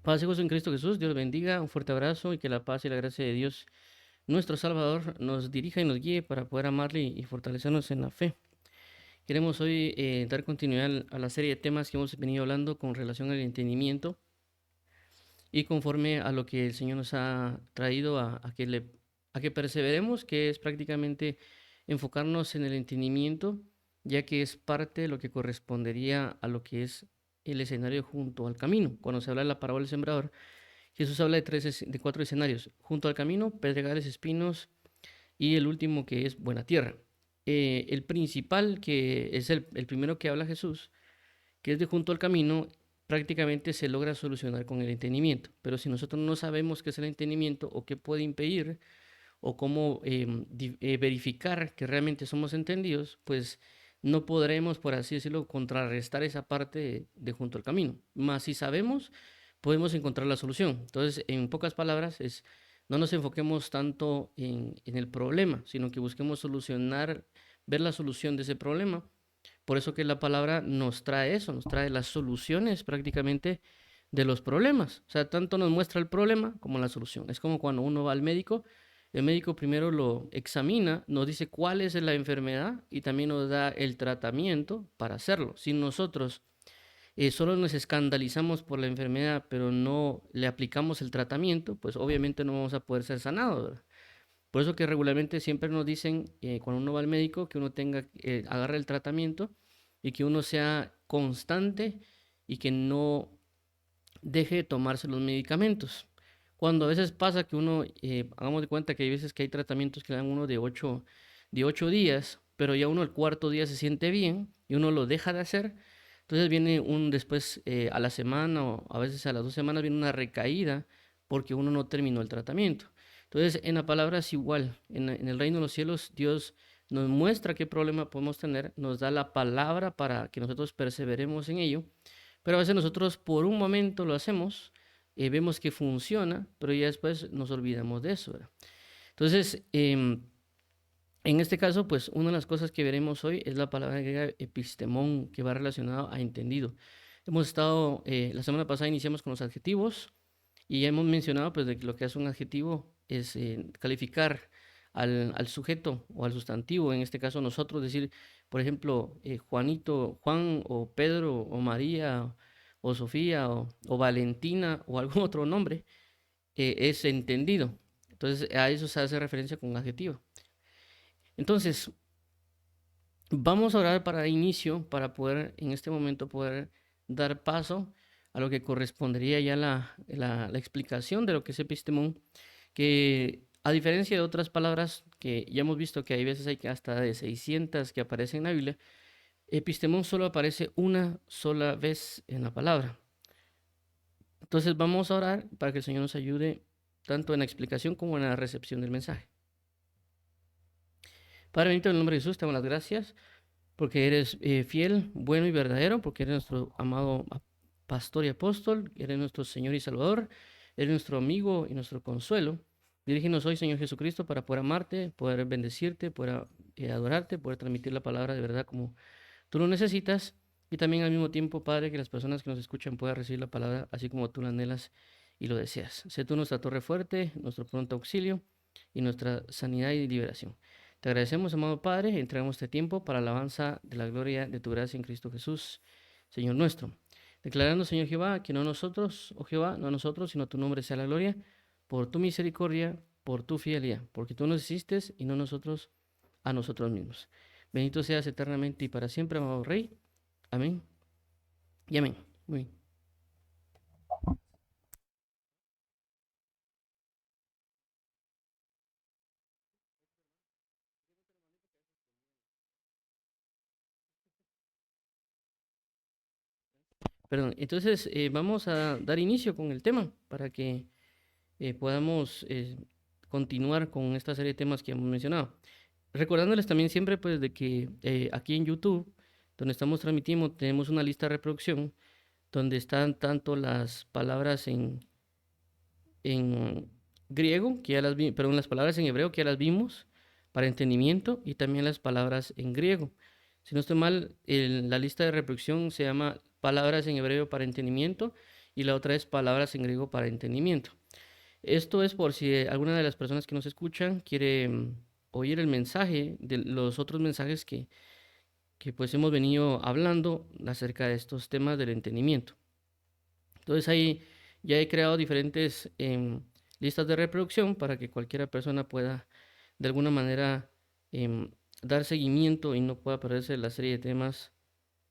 Paz y gozo en Cristo Jesús, Dios los bendiga, un fuerte abrazo y que la paz y la gracia de Dios, nuestro Salvador, nos dirija y nos guíe para poder amarle y fortalecernos en la fe. Queremos hoy dar continuidad a la serie de temas que hemos venido hablando con relación al entendimiento y conforme a lo que el Señor nos ha traído a que perseveremos, que es prácticamente enfocarnos en el entendimiento, ya que es parte de lo que correspondería a lo que es el escenario junto al camino. Cuando se habla de la parábola del sembrador, Jesús habla de cuatro escenarios: junto al camino, pedregales, espinos y el último que es buena tierra. El principal, que es el primero que habla Jesús, que es de junto al camino, prácticamente se logra solucionar con el entendimiento. Pero si nosotros no sabemos qué es el entendimiento o qué puede impedir o cómo verificar que realmente somos entendidos, pues no podremos, por así decirlo, contrarrestar esa parte de junto al camino. Más si sabemos, podemos encontrar la solución. Entonces, en pocas palabras, no nos enfoquemos tanto en el problema, sino que busquemos solucionar, ver la solución de ese problema. Por eso que la palabra nos trae eso, nos trae las soluciones prácticamente de los problemas. O sea, tanto nos muestra el problema como la solución. Es como cuando uno va al médico, el médico primero lo examina, nos dice cuál es la enfermedad y también nos da el tratamiento para hacerlo. Si nosotros solo nos escandalizamos por la enfermedad, pero no le aplicamos el tratamiento, pues obviamente no vamos a poder ser sanados, ¿verdad? Por eso que regularmente siempre nos dicen, cuando uno va al médico, que uno agarre el tratamiento y que uno sea constante y que no deje de tomarse los medicamentos. Cuando a veces pasa que uno, hagamos de cuenta que hay veces que hay tratamientos que dan uno de 8 días, pero ya uno el cuarto día se siente bien y uno lo deja de hacer. Entonces viene después a la semana o a veces a las 2 semanas viene una recaída porque uno no terminó el tratamiento. Entonces en la palabra es igual. En el reino de los cielos Dios nos muestra qué problema podemos tener, nos da la palabra para que nosotros perseveremos en ello, pero a veces nosotros por un momento lo hacemos, vemos que funciona, pero ya después nos olvidamos de eso, ¿verdad? Entonces, en este caso, pues una de las cosas que veremos hoy es la palabra griega epistemón, que va relacionado a entendido. Hemos estado, la semana pasada iniciamos con los adjetivos y ya hemos mencionado pues de que lo que hace un adjetivo es calificar al sujeto o al sustantivo, en este caso nosotros decir, por ejemplo, Juanito, Juan o Pedro o María o Sofía o Valentina o algún otro nombre, es entendido. Entonces a eso se hace referencia con un adjetivo. Entonces, vamos a orar para inicio, para poder en este momento poder dar paso a lo que correspondería ya la explicación de lo que es epistemón, que a diferencia de otras palabras que ya hemos visto que hay veces hay hasta de 600 que aparecen en la Biblia, epistemón solo aparece una sola vez en la palabra. Entonces vamos a orar para que el Señor nos ayude tanto en la explicación como en la recepción del mensaje. Padre bendito, en el nombre de Jesús te damos las gracias porque eres fiel, bueno y verdadero, porque eres nuestro amado pastor y apóstol, eres nuestro Señor y Salvador, eres nuestro amigo y nuestro consuelo. Dirígenos hoy, Señor Jesucristo, para poder amarte, poder bendecirte, poder adorarte, poder transmitir la palabra de verdad como tú lo necesitas, y también al mismo tiempo, Padre, que las personas que nos escuchan puedan recibir la palabra así como tú la anhelas y lo deseas. Sé tú nuestra torre fuerte, nuestro pronto auxilio y nuestra sanidad y liberación. Te agradecemos, amado Padre, y entregamos este tiempo para la alabanza de la gloria de tu gracia en Cristo Jesús, Señor nuestro. Declarando, Señor Jehová, que no nosotros, oh Jehová, no nosotros, sino tu nombre sea la gloria, por tu misericordia, por tu fidelidad, porque tú nos hiciste y no nosotros a nosotros mismos. Bendito seas eternamente y para siempre, amado Rey. Amén y amén. Muy bien. Perdón, entonces vamos a dar inicio con el tema para que podamos continuar con esta serie de temas que hemos mencionado. Recordándoles también siempre pues de que aquí en YouTube, donde estamos transmitiendo, tenemos una lista de reproducción donde están tanto las palabras en griego, que ya perdón, las palabras en hebreo que ya las vimos para entendimiento, y también las palabras en griego. Si no estoy mal, la lista de reproducción se llama palabras en hebreo para entendimiento y la otra es palabras en griego para entendimiento. Esto es por si alguna de las personas que nos escuchan quiere oír el mensaje de los otros mensajes que pues hemos venido hablando acerca de estos temas del entendimiento. Entonces ahí ya he creado diferentes listas de reproducción para que cualquiera persona pueda de alguna manera em, dar seguimiento y no pueda perderse la serie de temas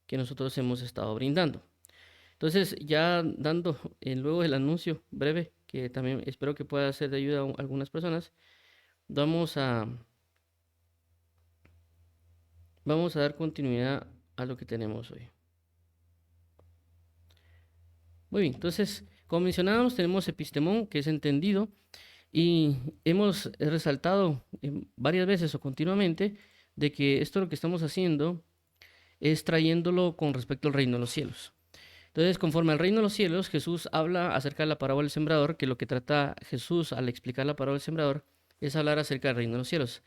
que nosotros hemos estado brindando. Entonces, ya dando luego el anuncio breve, que también espero que pueda ser de ayuda a algunas personas, vamos a, vamos a dar continuidad a lo que tenemos hoy. Muy bien, entonces, como mencionábamos, tenemos epistemón, que es entendido, y hemos resaltado varias veces o continuamente de que esto lo que estamos haciendo es trayéndolo con respecto al reino de los cielos. Entonces, conforme al reino de los cielos, Jesús habla acerca de la parábola del sembrador, que lo que trata Jesús al explicar la parábola del sembrador es hablar acerca del reino de los cielos.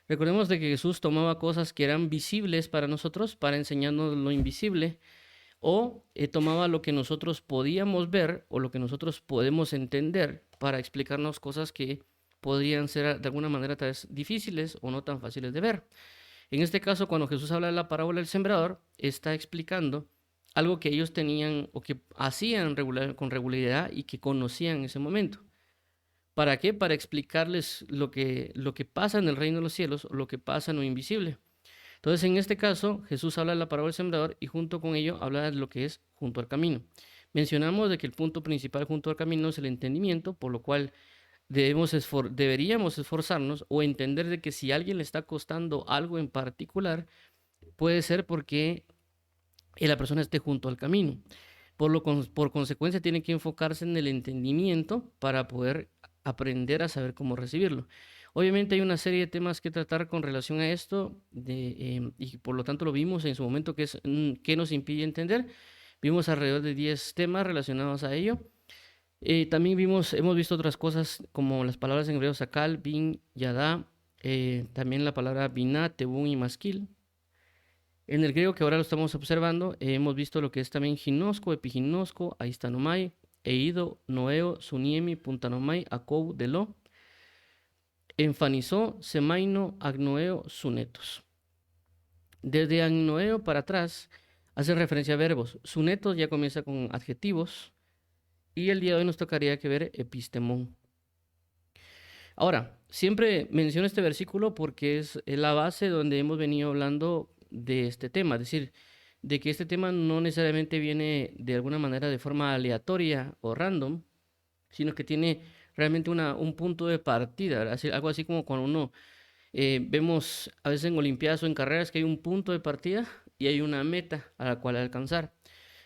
Recordemos de que Jesús tomaba cosas que eran visibles para nosotros para enseñarnos lo invisible, o tomaba lo que nosotros podíamos ver o lo que nosotros podemos entender para explicarnos cosas que podrían ser de alguna manera tal vez difíciles o no tan fáciles de ver. En este caso, cuando Jesús habla de la parábola del sembrador, está explicando algo que ellos tenían o que hacían con regularidad y que conocían en ese momento. ¿Para qué? Para explicarles lo que pasa en el reino de los cielos o lo que pasa en lo invisible. Entonces, en este caso, Jesús habla de la parábola del sembrador y junto con ello habla de lo que es junto al camino. Mencionamos de que el punto principal junto al camino es el entendimiento, por lo cual deberíamos esforzarnos o entender de que si a alguien le está costando algo en particular, puede ser porque la persona esté junto al camino. Por consecuencia, tiene que enfocarse en el entendimiento para poder aprender a saber cómo recibirlo. Obviamente hay una serie de temas que tratar con relación a esto y por lo tanto lo vimos en su momento, que es qué nos impide entender. Vimos alrededor de 10 temas relacionados a ello. También hemos visto otras cosas como las palabras en hebreo sakal, bin, yadá, también la palabra biná, tebún y masquil. En el griego que ahora lo estamos observando, hemos visto lo que es también ginosco, epiginosco, aistanomai, eido, noeo, suniemi, puntanomai, akou, delo, enfanizó, semaino, agnoeo, sunetos. Desde agnoeo para atrás hace referencia a verbos. Sunetos ya comienza con adjetivos y el día de hoy nos tocaría que ver epistemón. Ahora, siempre menciono este versículo porque es la base donde hemos venido hablando de este tema, es decir, de que este tema no necesariamente viene de alguna manera de forma aleatoria o random, sino que tiene realmente un punto de partida, algo así como cuando uno vemos a veces en olimpiadas o en carreras que hay un punto de partida y hay una meta a la cual alcanzar.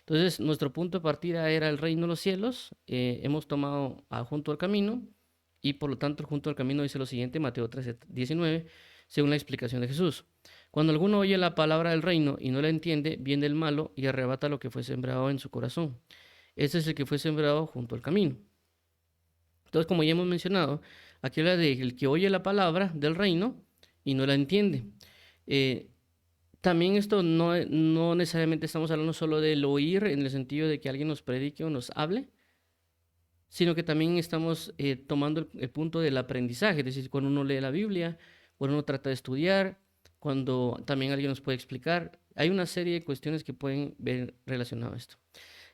Entonces, nuestro punto de partida era el reino de los cielos, hemos tomado junto al camino y por lo tanto junto al camino dice lo siguiente, Mateo 13:19, según la explicación de Jesús. Cuando alguno oye la palabra del reino y no la entiende, viene el malo y arrebata lo que fue sembrado en su corazón. Ese es el que fue sembrado junto al camino. Entonces, como ya hemos mencionado, aquí habla de el que oye la palabra del reino y no la entiende. También esto no necesariamente estamos hablando solo del oír en el sentido de que alguien nos predique o nos hable, sino que también estamos tomando el punto del aprendizaje, es decir, cuando uno lee la Biblia, cuando uno trata de estudiar, cuando también alguien nos puede explicar. Hay una serie de cuestiones que pueden ver relacionado a esto.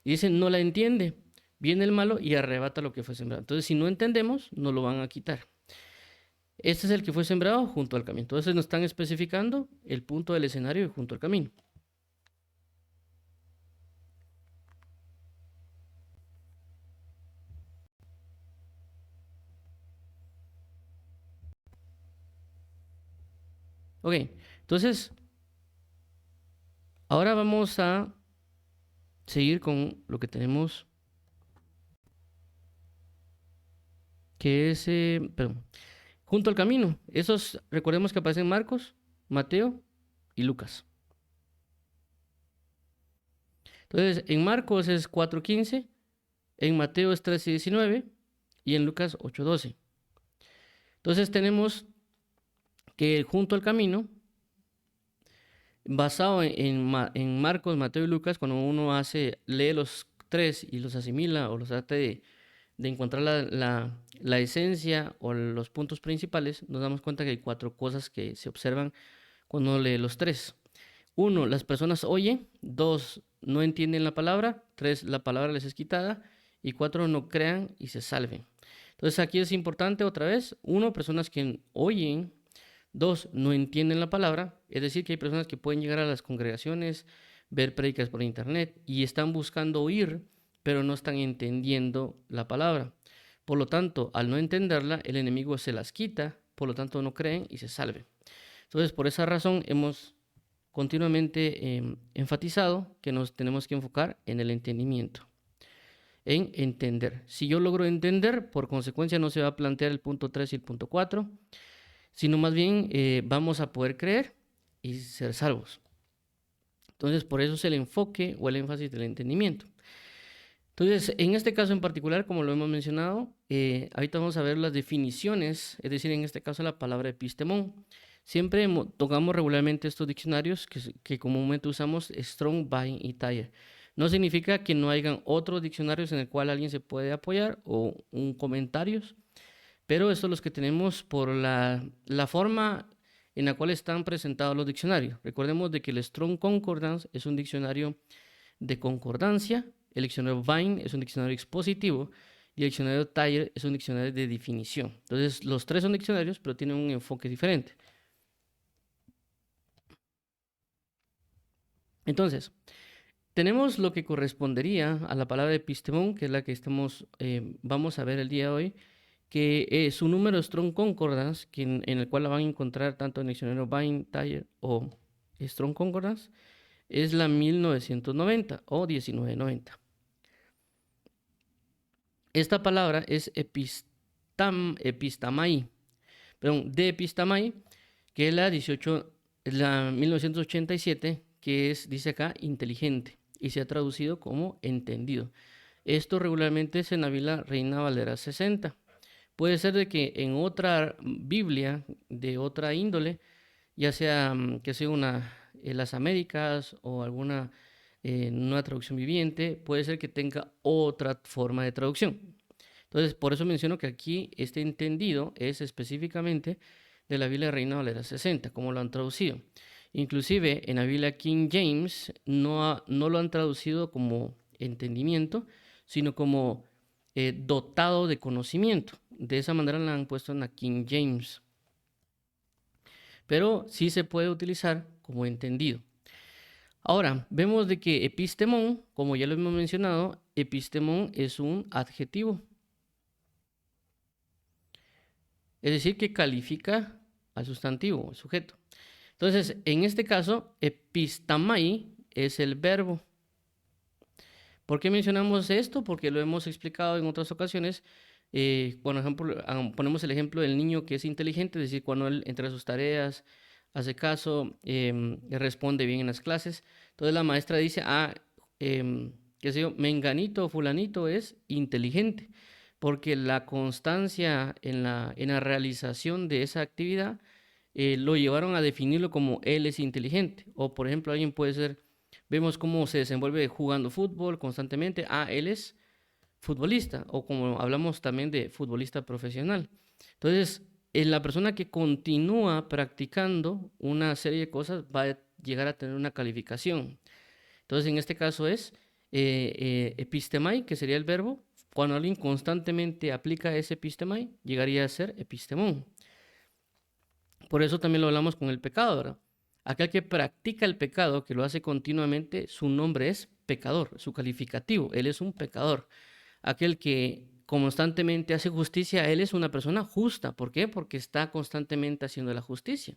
Y dicen, no la entiende, viene el malo y arrebata lo que fue sembrado. Entonces, si no entendemos, nos lo van a quitar. Este es el que fue sembrado junto al camino. Entonces nos están especificando el punto del escenario junto al camino. Ok, entonces ahora vamos a seguir con lo que tenemos, que es, perdón, junto al camino. Esos, recordemos que aparecen Marcos, Mateo y Lucas. Entonces, en Marcos es 4:15, en Mateo es 13:19 y en Lucas 8:12. Entonces tenemos que junto al camino, basado en Marcos, Mateo y Lucas, cuando uno lee los tres y los asimila o los trata de encontrar la esencia o los puntos principales, nos damos cuenta que hay cuatro cosas que se observan cuando uno lee los tres. Uno, las personas oyen. Dos, no entienden la palabra. Tres, la palabra les es quitada. Y cuatro, no crean y se salven. Entonces aquí es importante otra vez. Uno, personas que oyen. Dos, no entienden la palabra. Es decir, que hay personas que pueden llegar a las congregaciones, ver prédicas por internet y están buscando oír, pero no están entendiendo la palabra. Por lo tanto, al no entenderla, el enemigo se las quita, por lo tanto no creen y se salven. Entonces, por esa razón hemos continuamente enfatizado que nos tenemos que enfocar en el entendimiento, en entender. Si yo logro entender, por consecuencia no se va a plantear el punto 3 y el punto 4, sino más bien vamos a poder creer y ser salvos. Entonces, por eso es el enfoque o el énfasis del entendimiento. Entonces, en este caso en particular, como lo hemos mencionado, ahorita vamos a ver las definiciones, es decir, en este caso la palabra epistemón. Siempre tocamos regularmente estos diccionarios que comúnmente usamos, Strong, Vine y Thayer. No significa que no hayan otros diccionarios en el cual alguien se puede apoyar o un comentarios, pero estos son los que tenemos por la forma en la cual están presentados los diccionarios. Recordemos de que el Strong Concordance es un diccionario de concordancia, el diccionario Vine es un diccionario expositivo y el diccionario Thayer es un diccionario de definición. Entonces, los tres son diccionarios, pero tienen un enfoque diferente. Entonces, tenemos lo que correspondería a la palabra epistemón, que es la que vamos a ver el día de hoy, que su número Strong Concordance, en el cual la van a encontrar tanto en el diccionario Vine, Thayer o Strong Concordance, es la 1990 o 1990. Esta palabra es epistamai, perdón, de epistamai, que es la 1987, que dice acá, inteligente, y se ha traducido como entendido. Esto regularmente es en la Biblia Reina Valera 60. Puede ser de que en otra Biblia de otra índole, ya sea que sea las Américas o alguna nueva traducción viviente, puede ser que tenga otra forma de traducción. Entonces, por eso menciono que aquí este entendido es específicamente de la Biblia Reina Valera 60, como lo han traducido. Inclusive en la Biblia King James no lo han traducido como entendimiento, sino como dotado de conocimiento. De esa manera la han puesto en la King James. Pero sí se puede utilizar como entendido. Ahora, vemos de que epistemón, como ya lo hemos mencionado, epistemón es un adjetivo. Es decir, que califica al sustantivo, al sujeto. Entonces, en este caso, epistamai es el verbo. ¿Por qué mencionamos esto? Porque lo hemos explicado en otras ocasiones. Por ejemplo, ponemos el ejemplo del niño que es inteligente, es decir, cuando él entre sus tareas hace caso, responde bien en las clases. Entonces la maestra dice, qué sé yo, menganito o fulanito es inteligente, porque la constancia en la realización de esa actividad lo llevaron a definirlo como él es inteligente. O por ejemplo, alguien puede ser, vemos cómo se desenvuelve jugando fútbol constantemente, él es futbolista, o como hablamos también de futbolista profesional. Entonces, la persona que continúa practicando una serie de cosas va a llegar a tener una calificación. Entonces, en este caso es epistemai, que sería el verbo. Cuando alguien constantemente aplica ese epistemai, llegaría a ser epistemón. Por eso también lo hablamos con el pecado, ¿verdad? Aquel que practica el pecado, que lo hace continuamente, su nombre es pecador, su calificativo, él es un pecador. Aquel que constantemente hace justicia, él es una persona justa. ¿Por qué? Porque está constantemente haciendo la justicia.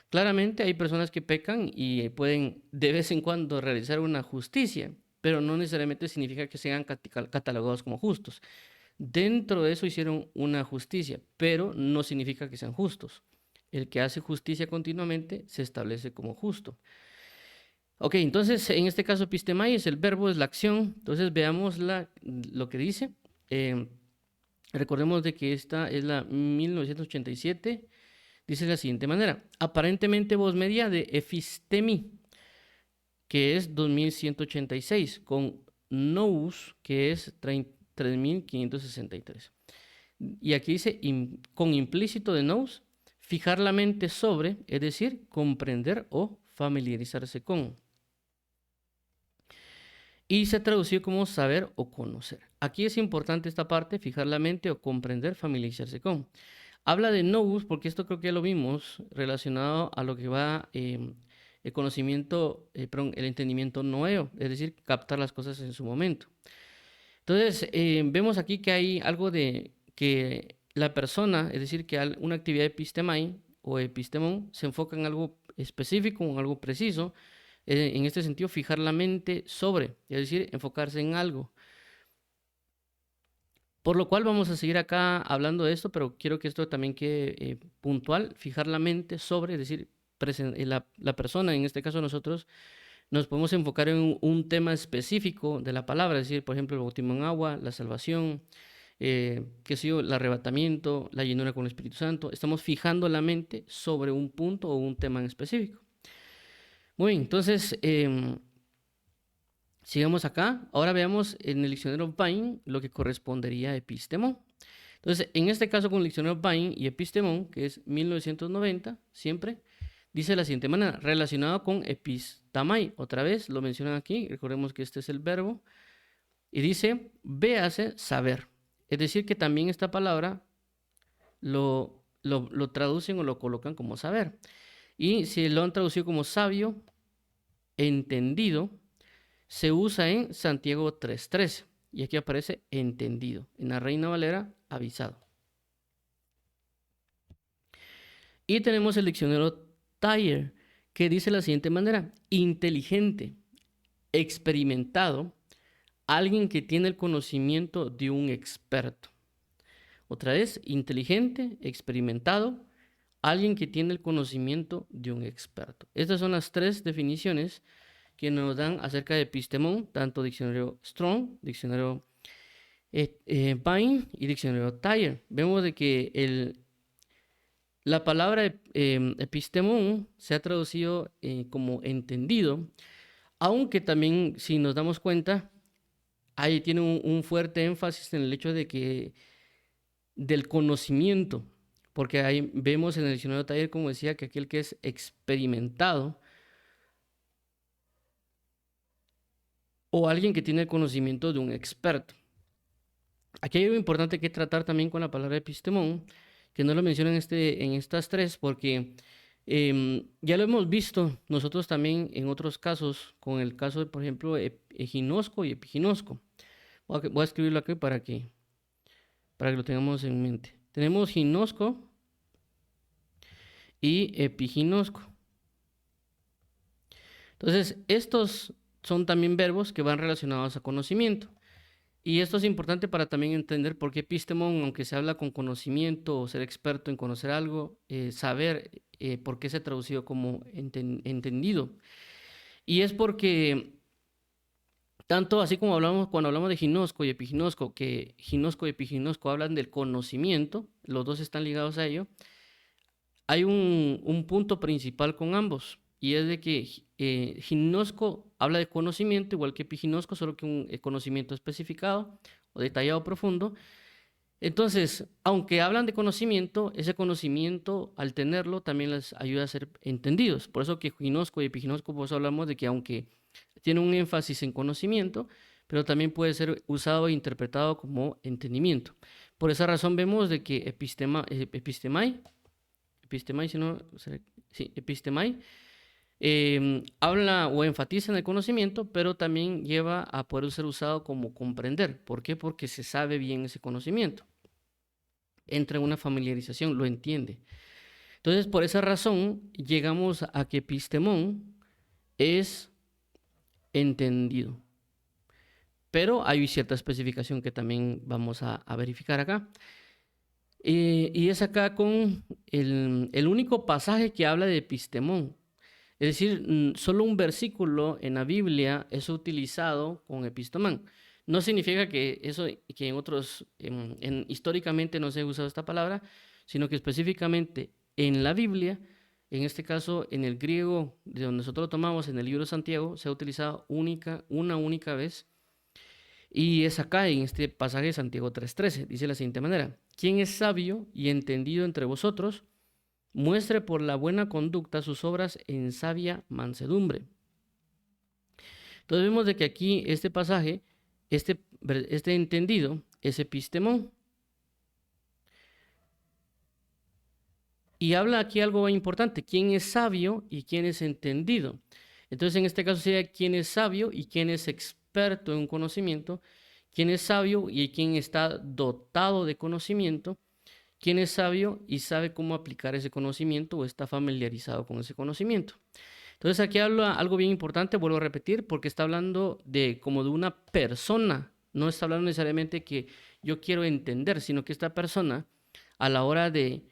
Claramente hay personas que pecan y pueden de vez en cuando realizar una justicia, pero no necesariamente significa que sean catalogados como justos. Dentro de eso hicieron una justicia, pero no significa que sean justos. El que hace justicia continuamente se establece como justo. Ok, entonces en este caso epistemai es el verbo, es la acción. Entonces veamos lo que dice. Recordemos de que esta es la 1987. Dice de la siguiente manera. Aparentemente voz media de epistemi, que es 2186, con nous, que es 3563. Y aquí dice, con implícito de nous, fijar la mente sobre, es decir, comprender o familiarizarse con. Y se traduce como saber o conocer. Aquí es importante esta parte, fijar la mente o comprender, familiarizarse con. Habla de nous, porque esto creo que ya lo vimos, relacionado a lo que va el conocimiento, el entendimiento noeo, es decir, captar las cosas en su momento. Entonces, vemos aquí que hay algo de que la persona, es decir, que una actividad epistemai o epistemón se enfoca en algo específico, en algo preciso, en este sentido, fijar la mente sobre, es decir, enfocarse en algo. Por lo cual vamos a seguir acá hablando de esto, pero quiero que esto también quede puntual, fijar la mente sobre, es decir, la persona, en este caso nosotros, nos podemos enfocar en un tema específico de la palabra, es decir, por ejemplo, el bautismo en agua, la salvación, qué sé yo, el arrebatamiento, la llenura con el Espíritu Santo. Estamos fijando la mente sobre un punto o un tema en específico. Muy bien, entonces, sigamos acá. Ahora veamos en el diccionario Bain lo que correspondería a epistemón. Entonces, en este caso con el diccionario Bain y epistemón, que es 1990, siempre, dice de la siguiente manera, relacionado con epistamai. Otra vez lo mencionan aquí, recordemos que este es el verbo. Y dice, véase saber. Es decir, que también esta palabra lo traducen o lo colocan como saber. Y si lo han traducido como sabio, entendido, se usa en Santiago 3:13. Y aquí aparece entendido. En la Reina Valera, avisado. Y tenemos el diccionario Thayer, que dice de la siguiente manera, inteligente, experimentado, alguien que tiene el conocimiento de un experto. Otra vez, inteligente, experimentado, alguien que tiene el conocimiento de un experto. Estas son las tres definiciones que nos dan acerca de epistemón, tanto diccionario Strong, diccionario Bain y diccionario Thayer. Vemos de que la palabra epistemón se ha traducido como entendido, aunque también, si nos damos cuenta, ahí tiene un fuerte énfasis en el hecho de que del conocimiento, porque ahí vemos en el diccionario Thayer, como decía, que aquel que es experimentado o alguien que tiene el conocimiento de un experto. Aquí hay algo importante que tratar también con la palabra epistemón, que no lo mencionan en estas tres, porque ya lo hemos visto nosotros también en otros casos, con el caso de, por ejemplo, eginosco y epiginosco. Voy a escribirlo aquí para que lo tengamos en mente. Tenemos ginosco y epiginosco. Entonces, estos son también verbos que van relacionados a conocimiento. Y esto es importante para también entender por qué epistemón, aunque se habla con conocimiento o ser experto en conocer algo, saber por qué se ha traducido como entendido. Y es porque, tanto así como cuando hablamos de ginosco y epiginosco, que ginosco y epiginosco hablan del conocimiento, los dos están ligados a ello, hay un punto principal con ambos, y es de que ginosco habla de conocimiento, igual que epiginosco, solo que un conocimiento especificado o detallado profundo. Entonces, aunque hablan de conocimiento, ese conocimiento, al tenerlo, también les ayuda a ser entendidos. Por eso que ginosco y epiginosco, pues hablamos de que aunque tiene un énfasis en conocimiento, pero también puede ser usado e interpretado como entendimiento. Por esa razón vemos de que epistemai, habla o enfatiza en el conocimiento, pero también lleva a poder ser usado como comprender. ¿Por qué? Porque se sabe bien ese conocimiento. Entra en una familiarización, lo entiende. Entonces, por esa razón, llegamos a que epistemón es entendido. Pero hay cierta especificación que también vamos a verificar acá. Y es acá con el único pasaje que habla de epistemón. Es decir, solo un versículo en la Biblia es utilizado con epistemón. No significa que en otros, históricamente no se ha usado esta palabra, sino que específicamente en la Biblia, en este caso en el griego de donde nosotros lo tomamos, en el libro de Santiago, se ha utilizado una única vez. Y es acá en este pasaje de Santiago 3:13. Dice de la siguiente manera: ¿Quién es sabio y entendido entre vosotros? Muestre por la buena conducta sus obras en sabia mansedumbre. Entonces vemos de que aquí este pasaje, este entendido, es epistemón. Y habla aquí algo importante: quién es sabio y quién es entendido. Entonces en este caso sería quién es sabio y quién es experto en un conocimiento, quién es sabio y quién está dotado de conocimiento, quién es sabio y sabe cómo aplicar ese conocimiento o está familiarizado con ese conocimiento. Entonces aquí habla algo bien importante, vuelvo a repetir, porque está hablando de como de una persona, no está hablando necesariamente que yo quiero entender, sino que esta persona a la hora de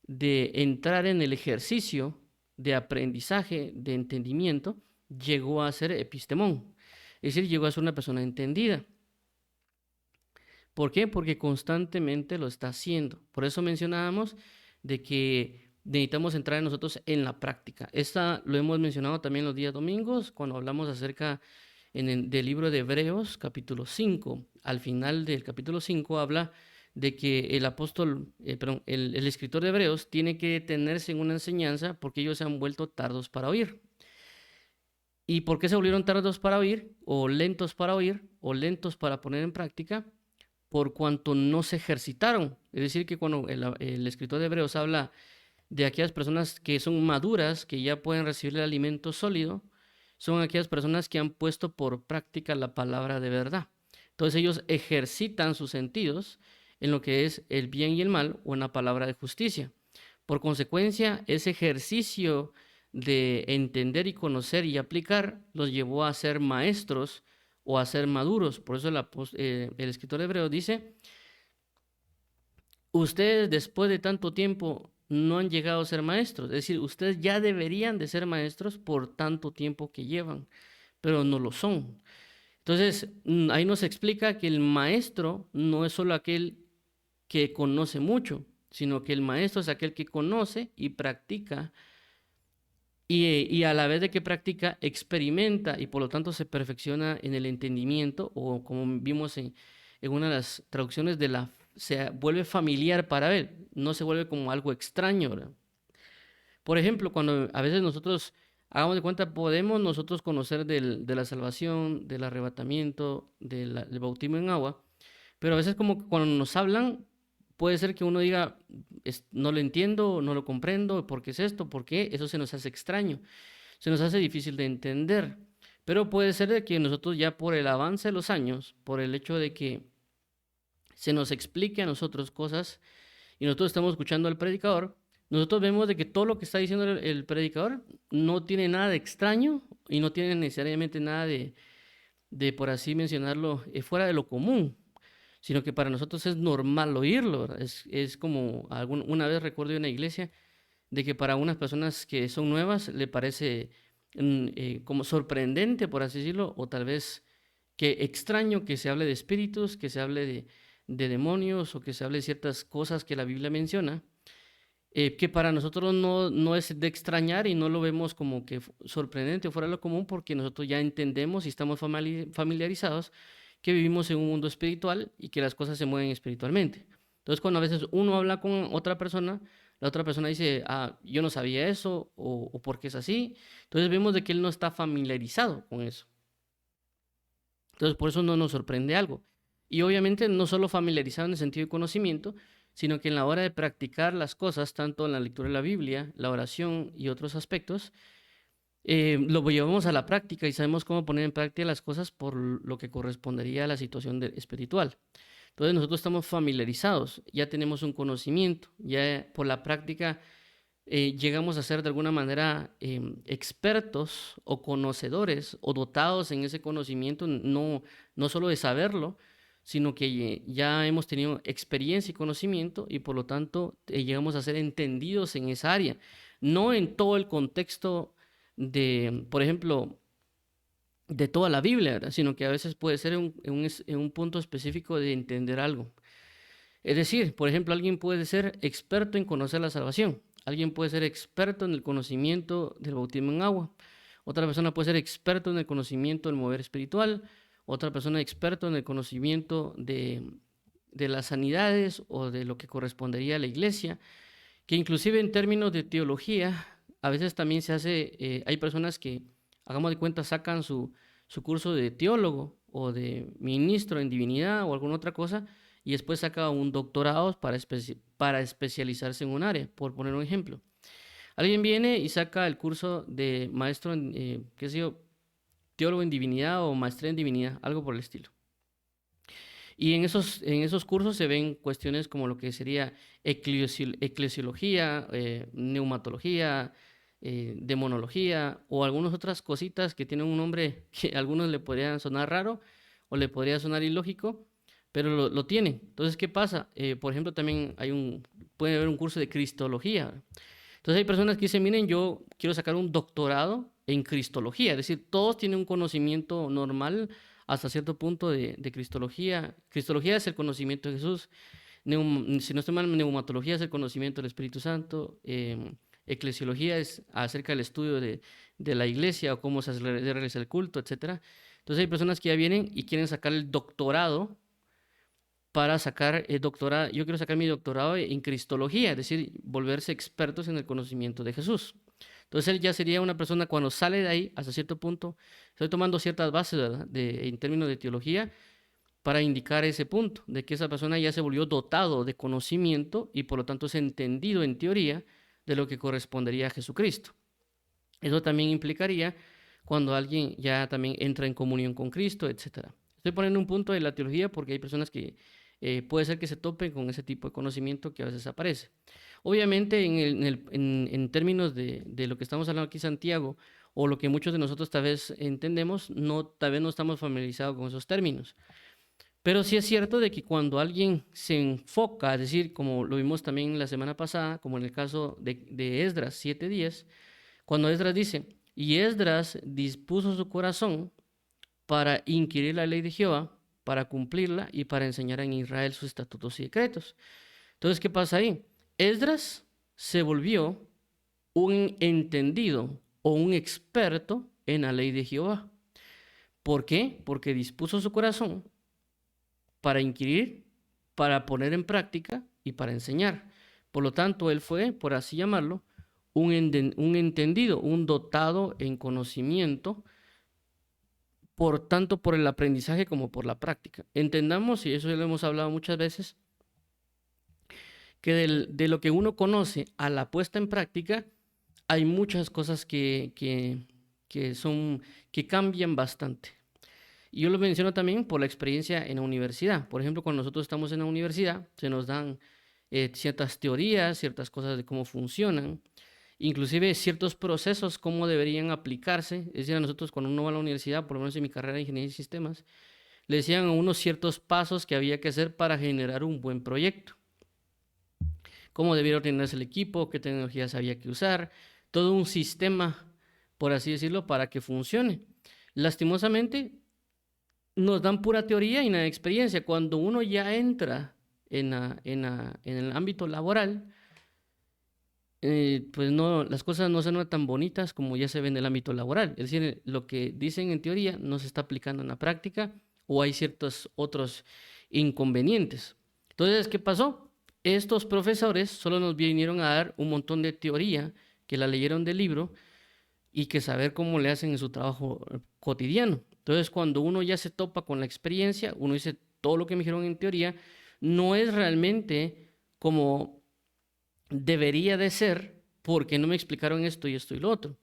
entrar en el ejercicio de aprendizaje, de entendimiento, llegó a ser epistemón, es decir, llegó a ser una persona entendida. ¿Por qué? Porque constantemente lo está haciendo. Por eso mencionábamos de que necesitamos entrar en nosotros en la práctica. Esta lo hemos mencionado también los días domingos, cuando hablamos acerca del libro de Hebreos, capítulo 5. Al final del capítulo 5 habla de que el apóstol, el escritor de Hebreos tiene que detenerse en una enseñanza porque ellos se han vuelto tardos para oír. ¿Y por qué se volvieron tardos para oír? O lentos para poner en práctica, por cuanto no se ejercitaron. Es decir, que cuando el escritor de Hebreos habla de aquellas personas que son maduras, que ya pueden recibir el alimento sólido, son aquellas personas que han puesto por práctica la palabra de verdad. Entonces ellos ejercitan sus sentidos en lo que es el bien y el mal o en la palabra de justicia. Por consecuencia, ese ejercicio de entender y conocer y aplicar los llevó a ser maestros o a ser maduros. Por eso el escritor hebreo dice: ustedes después de tanto tiempo no han llegado a ser maestros. Es decir, ustedes ya deberían de ser maestros por tanto tiempo que llevan, pero no lo son. Entonces, ahí nos explica que el maestro no es solo aquel que conoce mucho, sino que el maestro es aquel que conoce y practica, y a la vez de que practica, experimenta y por lo tanto se perfecciona en el entendimiento, o como vimos en una de las traducciones, se vuelve familiar para él, no se vuelve como algo extraño, ¿verdad? Por ejemplo, cuando a veces nosotros, hagamos de cuenta, podemos nosotros conocer de la salvación, del arrebatamiento, del bautismo en agua, pero a veces como que cuando nos hablan, puede ser que uno diga: no lo entiendo, no lo comprendo, ¿por qué es esto? ¿Por qué? Eso se nos hace extraño, se nos hace difícil de entender. Pero puede ser de que nosotros ya por el avance de los años, por el hecho de que se nos explique a nosotros cosas y nosotros estamos escuchando al predicador, nosotros vemos de que todo lo que está diciendo el predicador no tiene nada de extraño y no tiene necesariamente nada de por así mencionarlo, fuera de lo común, sino que para nosotros es normal oírlo, ¿verdad? Es como una vez recuerdo en una iglesia de que para unas personas que son nuevas le parece como sorprendente, por así decirlo, o tal vez que extraño que se hable de espíritus, que se hable de demonios o que se hable de ciertas cosas que la Biblia menciona, que para nosotros no es de extrañar y no lo vemos como que sorprendente o fuera de lo común, porque nosotros ya entendemos y estamos familiarizados que vivimos en un mundo espiritual y que las cosas se mueven espiritualmente. Entonces, cuando a veces uno habla con otra persona, la otra persona dice: yo no sabía eso, o ¿por qué es así? Entonces vemos de que él no está familiarizado con eso. Entonces, por eso no nos sorprende algo. Y obviamente no solo familiarizado en el sentido de conocimiento, sino que en la hora de practicar las cosas, tanto en la lectura de la Biblia, la oración y otros aspectos, lo llevamos a la práctica y sabemos cómo poner en práctica las cosas por lo que correspondería a la situación espiritual. Entonces nosotros estamos familiarizados, ya tenemos un conocimiento, ya por la práctica llegamos a ser de alguna manera expertos o conocedores o dotados en ese conocimiento, no solo de saberlo, sino que ya hemos tenido experiencia y conocimiento y por lo tanto llegamos a ser entendidos en esa área, no en todo el contexto por ejemplo, de toda la Biblia, ¿verdad? Sino que a veces puede ser en un punto específico de entender algo. Es decir, por ejemplo, alguien puede ser experto en conocer la salvación, alguien puede ser experto en el conocimiento del bautismo en agua, otra persona puede ser experto en el conocimiento del mover espiritual, otra persona experto en el conocimiento de las sanidades o de lo que correspondería a la iglesia, que inclusive en términos de teología, a veces también se hace, hay personas que, hagamos de cuenta, sacan su curso de teólogo o de ministro en divinidad o alguna otra cosa, y después saca un doctorado para especializarse en un área, por poner un ejemplo. Alguien viene y saca el curso de maestro en, qué sé yo, teólogo en divinidad o maestría en divinidad, algo por el estilo. Y en esos cursos se ven cuestiones como lo que sería eclesiología, neumatología, demonología o algunas otras cositas que tienen un nombre que a algunos le podrían sonar raro o le podría sonar ilógico, pero lo tienen. Entonces, ¿qué pasa? Por ejemplo, también puede haber un curso de cristología. Entonces hay personas que dicen, miren, yo quiero sacar un doctorado en cristología, es decir, todos tienen un conocimiento normal hasta cierto punto de cristología. Cristología es el conocimiento de Jesús, si no estoy mal, neumatología es el conocimiento del Espíritu Santo, eclesiología es acerca del estudio de la iglesia o cómo se realiza el culto, etc. Entonces hay personas que ya vienen y quieren sacar el doctorado para sacar doctorado. Yo quiero sacar mi doctorado en cristología, es decir, volverse expertos en el conocimiento de Jesús. Entonces él ya sería una persona cuando sale de ahí hasta cierto punto, estoy tomando ciertas bases, ¿verdad? En términos de teología para indicar ese punto, de que esa persona ya se volvió dotado de conocimiento y por lo tanto es entendido en teoría de lo que correspondería a Jesucristo. Eso también implicaría cuando alguien ya también entra en comunión con Cristo, etc. Estoy poniendo un punto de la teología porque hay personas que puede ser que se topen con ese tipo de conocimiento que a veces aparece. Obviamente, en términos de lo que estamos hablando aquí, Santiago, o lo que muchos de nosotros tal vez entendemos, tal vez no estamos familiarizados con esos términos. Pero sí es cierto de que cuando alguien se enfoca, es decir, como lo vimos también la semana pasada, como en el caso de Esdras 7:10, cuando Esdras dice, y Esdras dispuso su corazón para inquirir la ley de Jehová, para cumplirla y para enseñar en Israel sus estatutos y decretos. Entonces, ¿qué pasa ahí? Esdras se volvió un entendido o un experto en la ley de Jehová. ¿Por qué? Porque dispuso su corazón para inquirir, para poner en práctica y para enseñar. Por lo tanto, él fue, por así llamarlo, un entendido, un dotado en conocimiento, por tanto por el aprendizaje como por la práctica. Entendamos, y eso ya lo hemos hablado muchas veces, que de lo que uno conoce a la puesta en práctica, hay muchas cosas que cambian bastante. Y yo lo menciono también por la experiencia en la universidad. Por ejemplo, cuando nosotros estamos en la universidad, se nos dan ciertas teorías, ciertas cosas de cómo funcionan, inclusive ciertos procesos, cómo deberían aplicarse. Es decir, a nosotros cuando uno va a la universidad, por lo menos en mi carrera de Ingeniería de Sistemas, le decían a unos ciertos pasos que había que hacer para generar un buen proyecto. Cómo debiera ordenarse el equipo, qué tecnologías había que usar, todo un sistema, por así decirlo, para que funcione. Lastimosamente, nos dan pura teoría y nada de experiencia. Cuando uno ya entra en el ámbito laboral, pues no, las cosas no son tan bonitas como ya se ve en el ámbito laboral. Es decir, lo que dicen en teoría no se está aplicando en la práctica o hay ciertos otros inconvenientes. Entonces, ¿qué pasó? Estos profesores solo nos vinieron a dar un montón de teoría que la leyeron del libro y que saber cómo le hacen en su trabajo cotidiano. Entonces, cuando uno ya se topa con la experiencia, uno dice, todo lo que me dijeron en teoría no es realmente como debería de ser porque no me explicaron esto y esto y lo otro.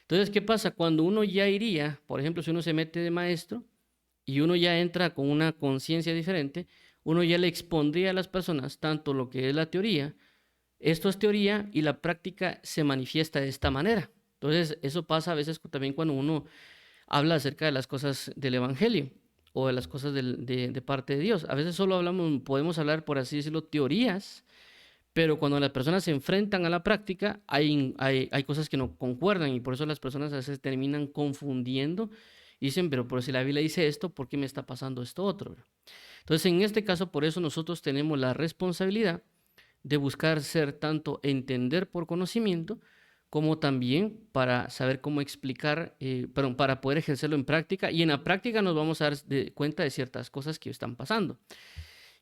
Entonces, ¿qué pasa? Cuando uno ya iría, por ejemplo, si uno se mete de maestro y uno ya entra con una conciencia diferente, uno ya le expondría a las personas tanto lo que es la teoría, esto es teoría y la práctica se manifiesta de esta manera. Entonces, eso pasa a veces también cuando uno habla acerca de las cosas del Evangelio o de las cosas de parte de Dios. A veces solo podemos hablar, por así decirlo, teorías, pero cuando las personas se enfrentan a la práctica, hay cosas que no concuerdan y por eso las personas a veces terminan confundiendo y dicen, pero si la Biblia dice esto, ¿por qué me está pasando esto otro? Entonces, en este caso, por eso nosotros tenemos la responsabilidad de buscar ser tanto entender por conocimiento como también para saber cómo explicar, perdón, para poder ejercerlo en práctica. Y en la práctica nos vamos a dar cuenta de ciertas cosas que están pasando.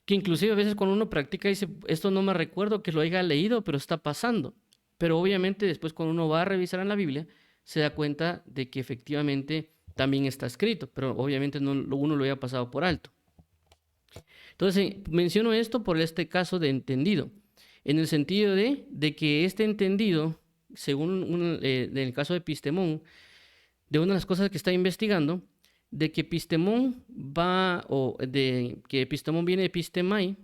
Que inclusive a veces cuando uno practica dice, esto no me recuerdo que lo haya leído, pero está pasando. Pero obviamente después cuando uno va a revisar en la Biblia, se da cuenta de que efectivamente también está escrito, pero obviamente no, uno lo había pasado por alto. Entonces, menciono esto por este caso de entendido, en el sentido de que este entendido, según en el caso de Epistemón, de una de las cosas que está investigando, de que Epistemón va, o de que Epistemón viene de epistemai,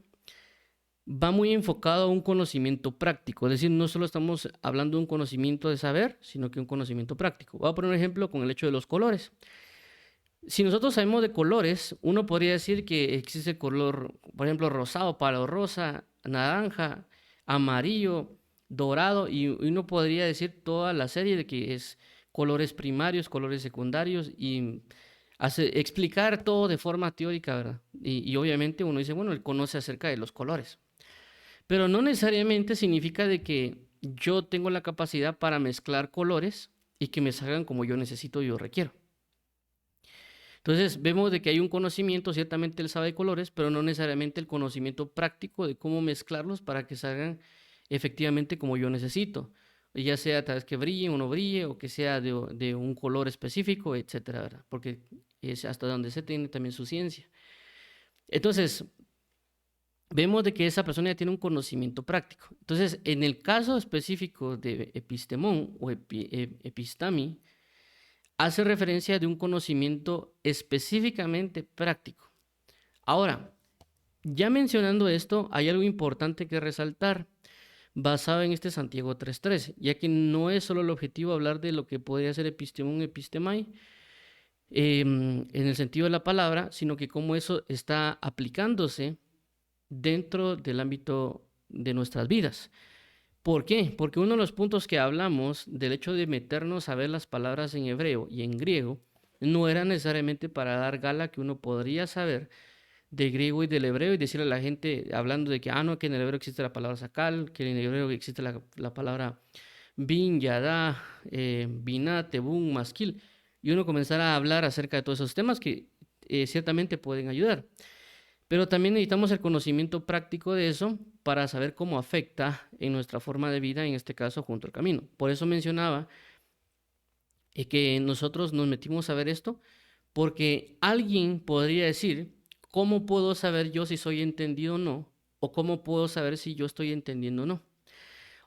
va muy enfocado a un conocimiento práctico. Es decir, no solo estamos hablando de un conocimiento de saber, sino que un conocimiento práctico. Voy a poner un ejemplo con el hecho de los colores. Si nosotros sabemos de colores, uno podría decir que existe el color, por ejemplo, rosado, palo rosa, naranja, amarillo, dorado, y uno podría decir toda la serie de que es colores primarios, colores secundarios, y explicar todo de forma teórica, ¿verdad? Y obviamente uno dice, bueno, él conoce acerca de los colores. Pero no necesariamente significa de que yo tengo la capacidad para mezclar colores y que me salgan como yo necesito y yo requiero. Entonces vemos de que hay un conocimiento, ciertamente él sabe de colores, pero no necesariamente el conocimiento práctico de cómo mezclarlos para que salgan efectivamente como yo necesito, ya sea a través que brille o no brille, o que sea de un color específico, etcétera, ¿verdad? Porque es hasta donde se tiene también su ciencia. Entonces, vemos de que esa persona ya tiene un conocimiento práctico. Entonces, en el caso específico de epistemón o epistami, hace referencia de un conocimiento específicamente práctico. Ahora, ya mencionando esto, hay algo importante que resaltar basado en este Santiago 3.13, ya que no es solo el objetivo hablar de lo que podría ser epistemón, epistemai, en el sentido de la palabra, sino que cómo eso está aplicándose dentro del ámbito de nuestras vidas. ¿Por qué? Porque uno de los puntos que hablamos del hecho de meternos a ver las palabras en hebreo y en griego no era necesariamente para dar gala que uno podría saber de griego y del hebreo y decirle a la gente, hablando de que, no, que en el hebreo existe la palabra sakal, que en el hebreo existe la palabra bin, yadá, binah, tebún, masquil, y uno comenzar a hablar acerca de todos esos temas que ciertamente pueden ayudar. Pero también necesitamos el conocimiento práctico de eso para saber cómo afecta en nuestra forma de vida, en este caso, junto al camino. Por eso mencionaba que nosotros nos metimos a ver esto, porque alguien podría decir, ¿cómo puedo saber yo si soy entendido o no? ¿O cómo puedo saber si yo estoy entendiendo o no?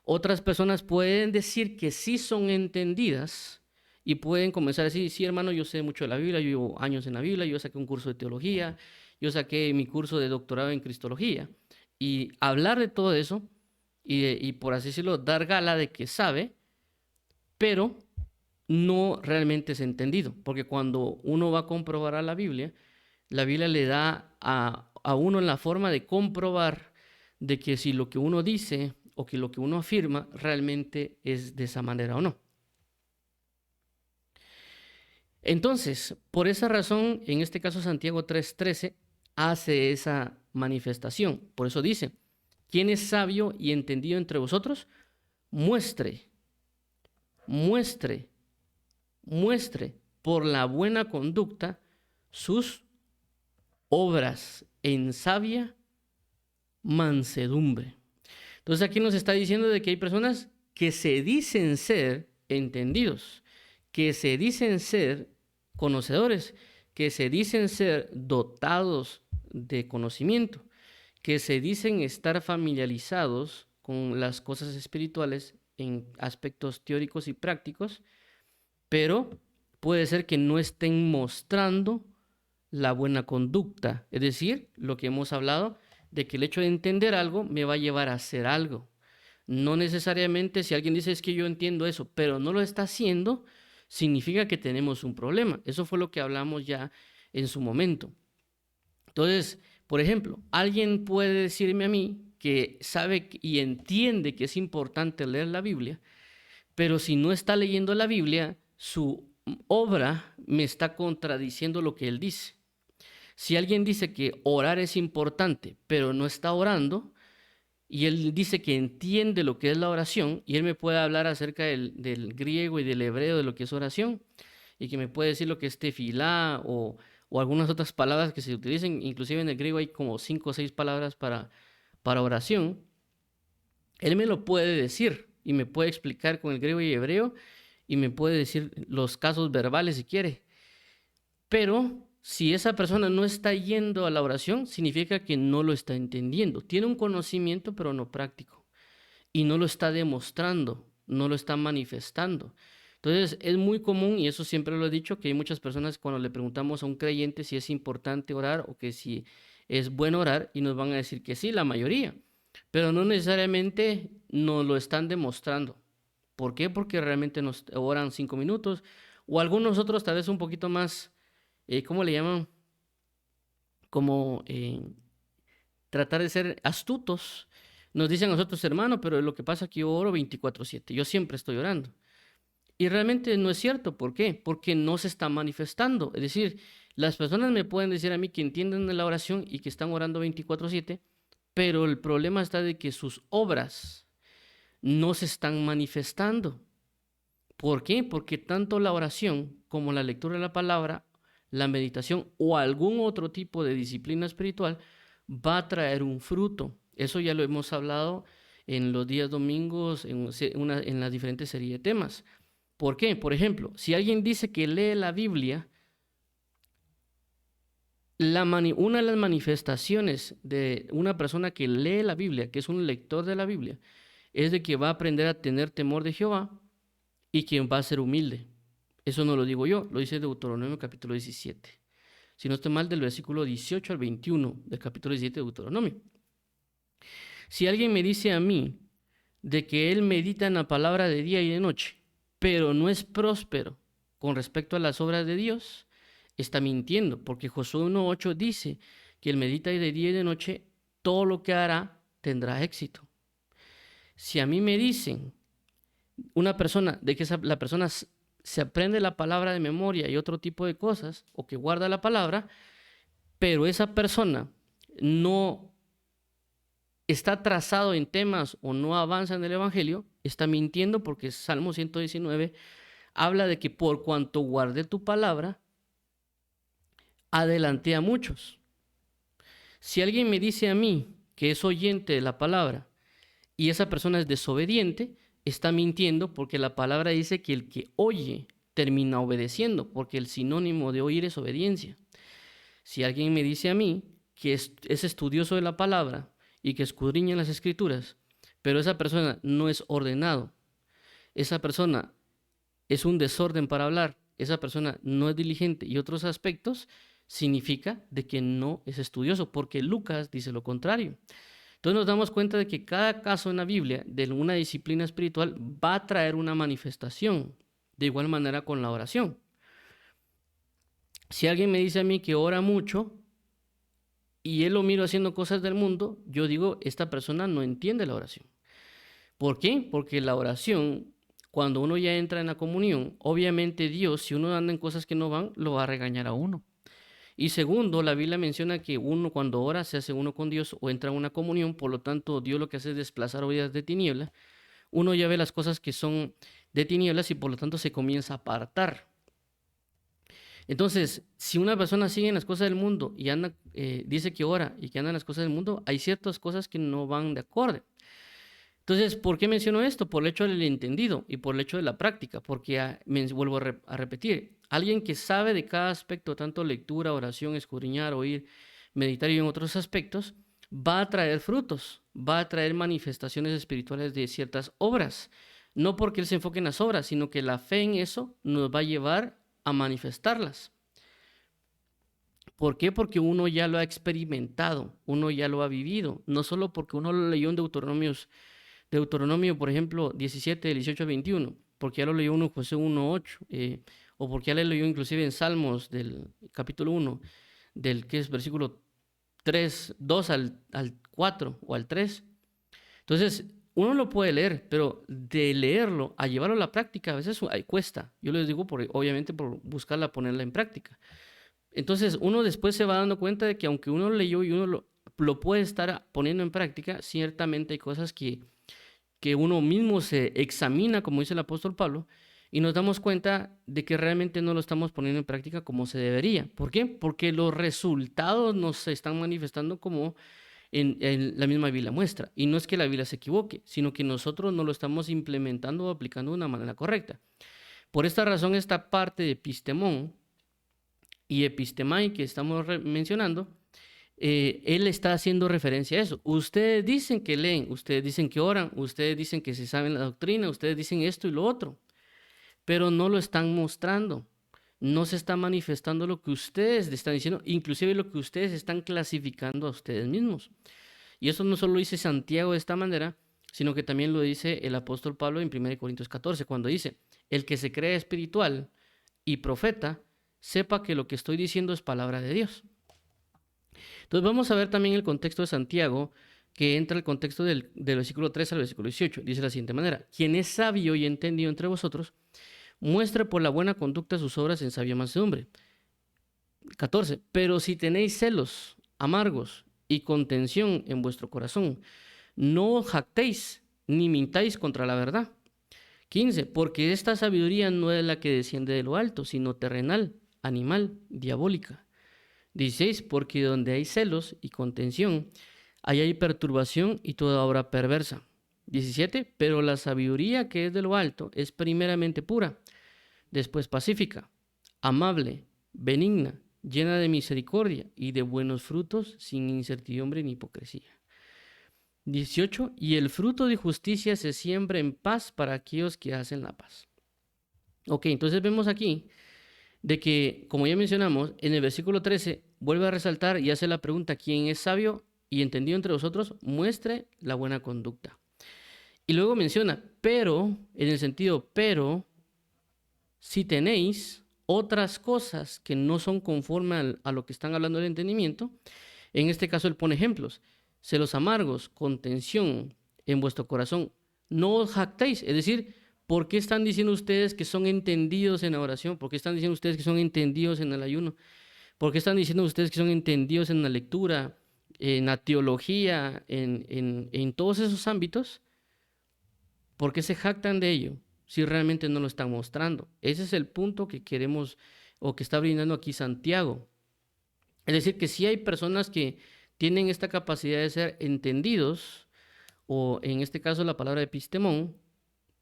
Otras personas pueden decir que sí son entendidas y pueden comenzar a decir, sí, hermano, yo sé mucho de la Biblia, yo llevo años en la Biblia, yo saqué un curso de teología, yo saqué mi curso de doctorado en cristología. Y hablar de todo eso y por así decirlo, dar gala de que sabe, pero no realmente es entendido. Porque cuando uno va a comprobar a la Biblia le da a uno la forma de comprobar de que si lo que uno dice o que lo que uno afirma realmente es de esa manera o no. Entonces, por esa razón, en este caso Santiago 3.13 hace esa manifestación. Por eso dice, ¿quién es sabio y entendido entre vosotros? Muestre por la buena conducta sus obras en sabia mansedumbre. Entonces aquí nos está diciendo de que hay personas que se dicen ser entendidos, que se dicen ser conocedores, que se dicen ser dotados de conocimiento, que se dicen estar familiarizados con las cosas espirituales en aspectos teóricos y prácticos, pero puede ser que no estén mostrando la buena conducta, es decir, lo que hemos hablado, de que el hecho de entender algo me va a llevar a hacer algo. No necesariamente si alguien dice es que yo entiendo eso, pero no lo está haciendo, significa que tenemos un problema. Eso fue lo que hablamos ya en su momento. Entonces, por ejemplo, alguien puede decirme a mí que sabe y entiende que es importante leer la Biblia, pero si no está leyendo la Biblia, su obra me está contradiciendo lo que él dice. Si alguien dice que orar es importante, pero no está orando, y él dice que entiende lo que es la oración y él me puede hablar acerca del griego y del hebreo de lo que es oración y que me puede decir lo que es tefilá o algunas otras palabras que se utilizan, inclusive en el griego hay como 5 o 6 palabras para oración. Él me lo puede decir y me puede explicar con el griego y hebreo y me puede decir los casos verbales si quiere. Pero si esa persona no está yendo a la oración, significa que no lo está entendiendo. Tiene un conocimiento, pero no práctico. Y no lo está demostrando, no lo está manifestando. Entonces, es muy común, y eso siempre lo he dicho, que hay muchas personas cuando le preguntamos a un creyente si es importante orar o que si es bueno orar, y nos van a decir que sí, la mayoría. Pero no necesariamente nos lo están demostrando. ¿Por qué? Porque realmente nos oran 5 minutos, o algunos otros tal vez un poquito más, ¿cómo le llaman? Como tratar de ser astutos. Nos dicen a nosotros, hermano, pero lo que pasa es que yo oro 24/7, yo siempre estoy orando. Y realmente no es cierto, ¿por qué? Porque no se está manifestando. Es decir, las personas me pueden decir a mí que entienden la oración y que están orando 24/7, pero el problema está de que sus obras no se están manifestando. ¿Por qué? Porque tanto la oración como la lectura de la palabra, la meditación o algún otro tipo de disciplina espiritual va a traer un fruto. Eso ya lo hemos hablado en los días domingos, en las diferentes series de temas. ¿Por qué? Por ejemplo, si alguien dice que lee la Biblia, una de las manifestaciones de una persona que lee la Biblia, que es un lector de la Biblia, es de que va a aprender a tener temor de Jehová y que va a ser humilde. Eso no lo digo yo, lo dice Deuteronomio capítulo 17. Si no estoy mal, del versículo 18 al 21 del capítulo 17 de Deuteronomio. Si alguien me dice a mí de que él medita en la palabra de día y de noche, pero no es próspero con respecto a las obras de Dios, está mintiendo, porque Josué 1:8 dice que el medita de día y de noche, todo lo que hará tendrá éxito. Si a mí me dicen una persona de que la persona se aprende la palabra de memoria y otro tipo de cosas, o que guarda la palabra, pero esa persona no está trazado en temas o no avanza en el Evangelio, está mintiendo, porque Salmo 119 habla de que por cuanto guardé tu palabra, adelanté a muchos. Si alguien me dice a mí que es oyente de la palabra y esa persona es desobediente, está mintiendo, porque la palabra dice que el que oye termina obedeciendo, porque el sinónimo de oír es obediencia. Si alguien me dice a mí que es estudioso de la palabra y que escudriña las escrituras, pero esa persona no es ordenado, esa persona es un desorden para hablar, esa persona no es diligente y otros aspectos, significa de que no es estudioso, porque Lucas dice lo contrario. Entonces nos damos cuenta de que cada caso en la Biblia de una disciplina espiritual va a traer una manifestación, de igual manera con la oración. Si alguien me dice a mí que ora mucho y él lo miro haciendo cosas del mundo, yo digo, esta persona no entiende la oración. ¿Por qué? Porque la oración, cuando uno ya entra en la comunión, obviamente Dios, si uno anda en cosas que no van, lo va a regañar a uno. Y segundo, la Biblia menciona que uno cuando ora se hace uno con Dios o entra en una comunión, por lo tanto Dios lo que hace es desplazar oídas de tiniebla. Uno ya ve las cosas que son de tinieblas y por lo tanto se comienza a apartar. Entonces, si una persona sigue en las cosas del mundo y anda, dice que ora y que anda en las cosas del mundo, hay ciertas cosas que no van de acorde. Entonces, ¿por qué menciono esto? Por el hecho del entendido y por el hecho de la práctica, porque vuelvo a repetir, alguien que sabe de cada aspecto, tanto lectura, oración, escudriñar, oír, meditar y en otros aspectos, va a traer frutos, va a traer manifestaciones espirituales de ciertas obras. No porque él se enfoque en las obras, sino que la fe en eso nos va a llevar a manifestarlas. ¿Por qué? Porque uno ya lo ha experimentado, uno ya lo ha vivido, no solo porque uno lo leyó en Deuteronomio, por ejemplo, 17, 18, 21, porque ya lo leyó uno en José 1:8, o porque ya lo leyó inclusive en Salmos del capítulo 1, del que es versículo 3, 2 al 4 o al 3. Entonces, uno lo puede leer, pero de leerlo a llevarlo a la práctica a veces cuesta. Yo les digo, obviamente, por buscarla, ponerla en práctica. Entonces, uno después se va dando cuenta de que aunque uno lo leyó y uno lo puede estar poniendo en práctica, ciertamente hay cosas que uno mismo se examina, como dice el apóstol Pablo, y nos damos cuenta de que realmente no lo estamos poniendo en práctica como se debería. ¿Por qué? Porque los resultados nos están manifestando como en la misma Biblia muestra. Y no es que la Biblia se equivoque, sino que nosotros no lo estamos implementando o aplicando de una manera correcta. Por esta razón, esta parte de epistemón y epistemai que estamos mencionando, él está haciendo referencia a eso. Ustedes dicen que leen, ustedes dicen que oran, ustedes dicen que se saben la doctrina, ustedes dicen esto y lo otro, pero no lo están mostrando. No se está manifestando lo que ustedes están diciendo, inclusive lo que ustedes están clasificando a ustedes mismos. Y eso no solo lo dice Santiago de esta manera, sino que también lo dice el apóstol Pablo en 1 Corintios 14, cuando dice, el que se cree espiritual y profeta, sepa que lo que estoy diciendo es palabra de Dios. Entonces vamos a ver también el contexto de Santiago, que entra el contexto del versículo 3 al versículo 18. Dice de la siguiente manera, quien es sabio y entendido entre vosotros, muestre por la buena conducta sus obras en sabia mansedumbre. 14. Pero si tenéis celos amargos y contención en vuestro corazón, no os jactéis ni mintáis contra la verdad. 15. Porque esta sabiduría no es la que desciende de lo alto, sino terrenal, animal, diabólica. 16. Porque donde hay celos y contención, ahí hay perturbación y toda obra perversa. 17. Pero la sabiduría que es de lo alto es primeramente pura, después pacífica, amable, benigna, llena de misericordia y de buenos frutos, sin incertidumbre ni hipocresía. 18. Y el fruto de justicia se siembra en paz para aquellos que hacen la paz. Ok, entonces vemos aquí de que, como ya mencionamos, en el versículo 13 vuelve a resaltar y hace la pregunta, ¿quién es sabio y entendido entre vosotros? Muestre la buena conducta. Y luego menciona, pero, en el sentido, pero, si tenéis otras cosas que no son conforme a lo que están hablando del entendimiento, en este caso él pone ejemplos, celos amargos, contención en vuestro corazón, no os jactéis, es decir, ¿por qué están diciendo ustedes que son entendidos en la oración? ¿Por qué están diciendo ustedes que son entendidos en el ayuno? ¿Por qué están diciendo ustedes que son entendidos en la lectura, en la teología, en todos esos ámbitos? ¿Por qué se jactan de ello si realmente no lo están mostrando? Ese es el punto que queremos o que está brindando aquí Santiago. Es decir, que sí hay personas que tienen esta capacidad de ser entendidos, o en este caso la palabra epistemón,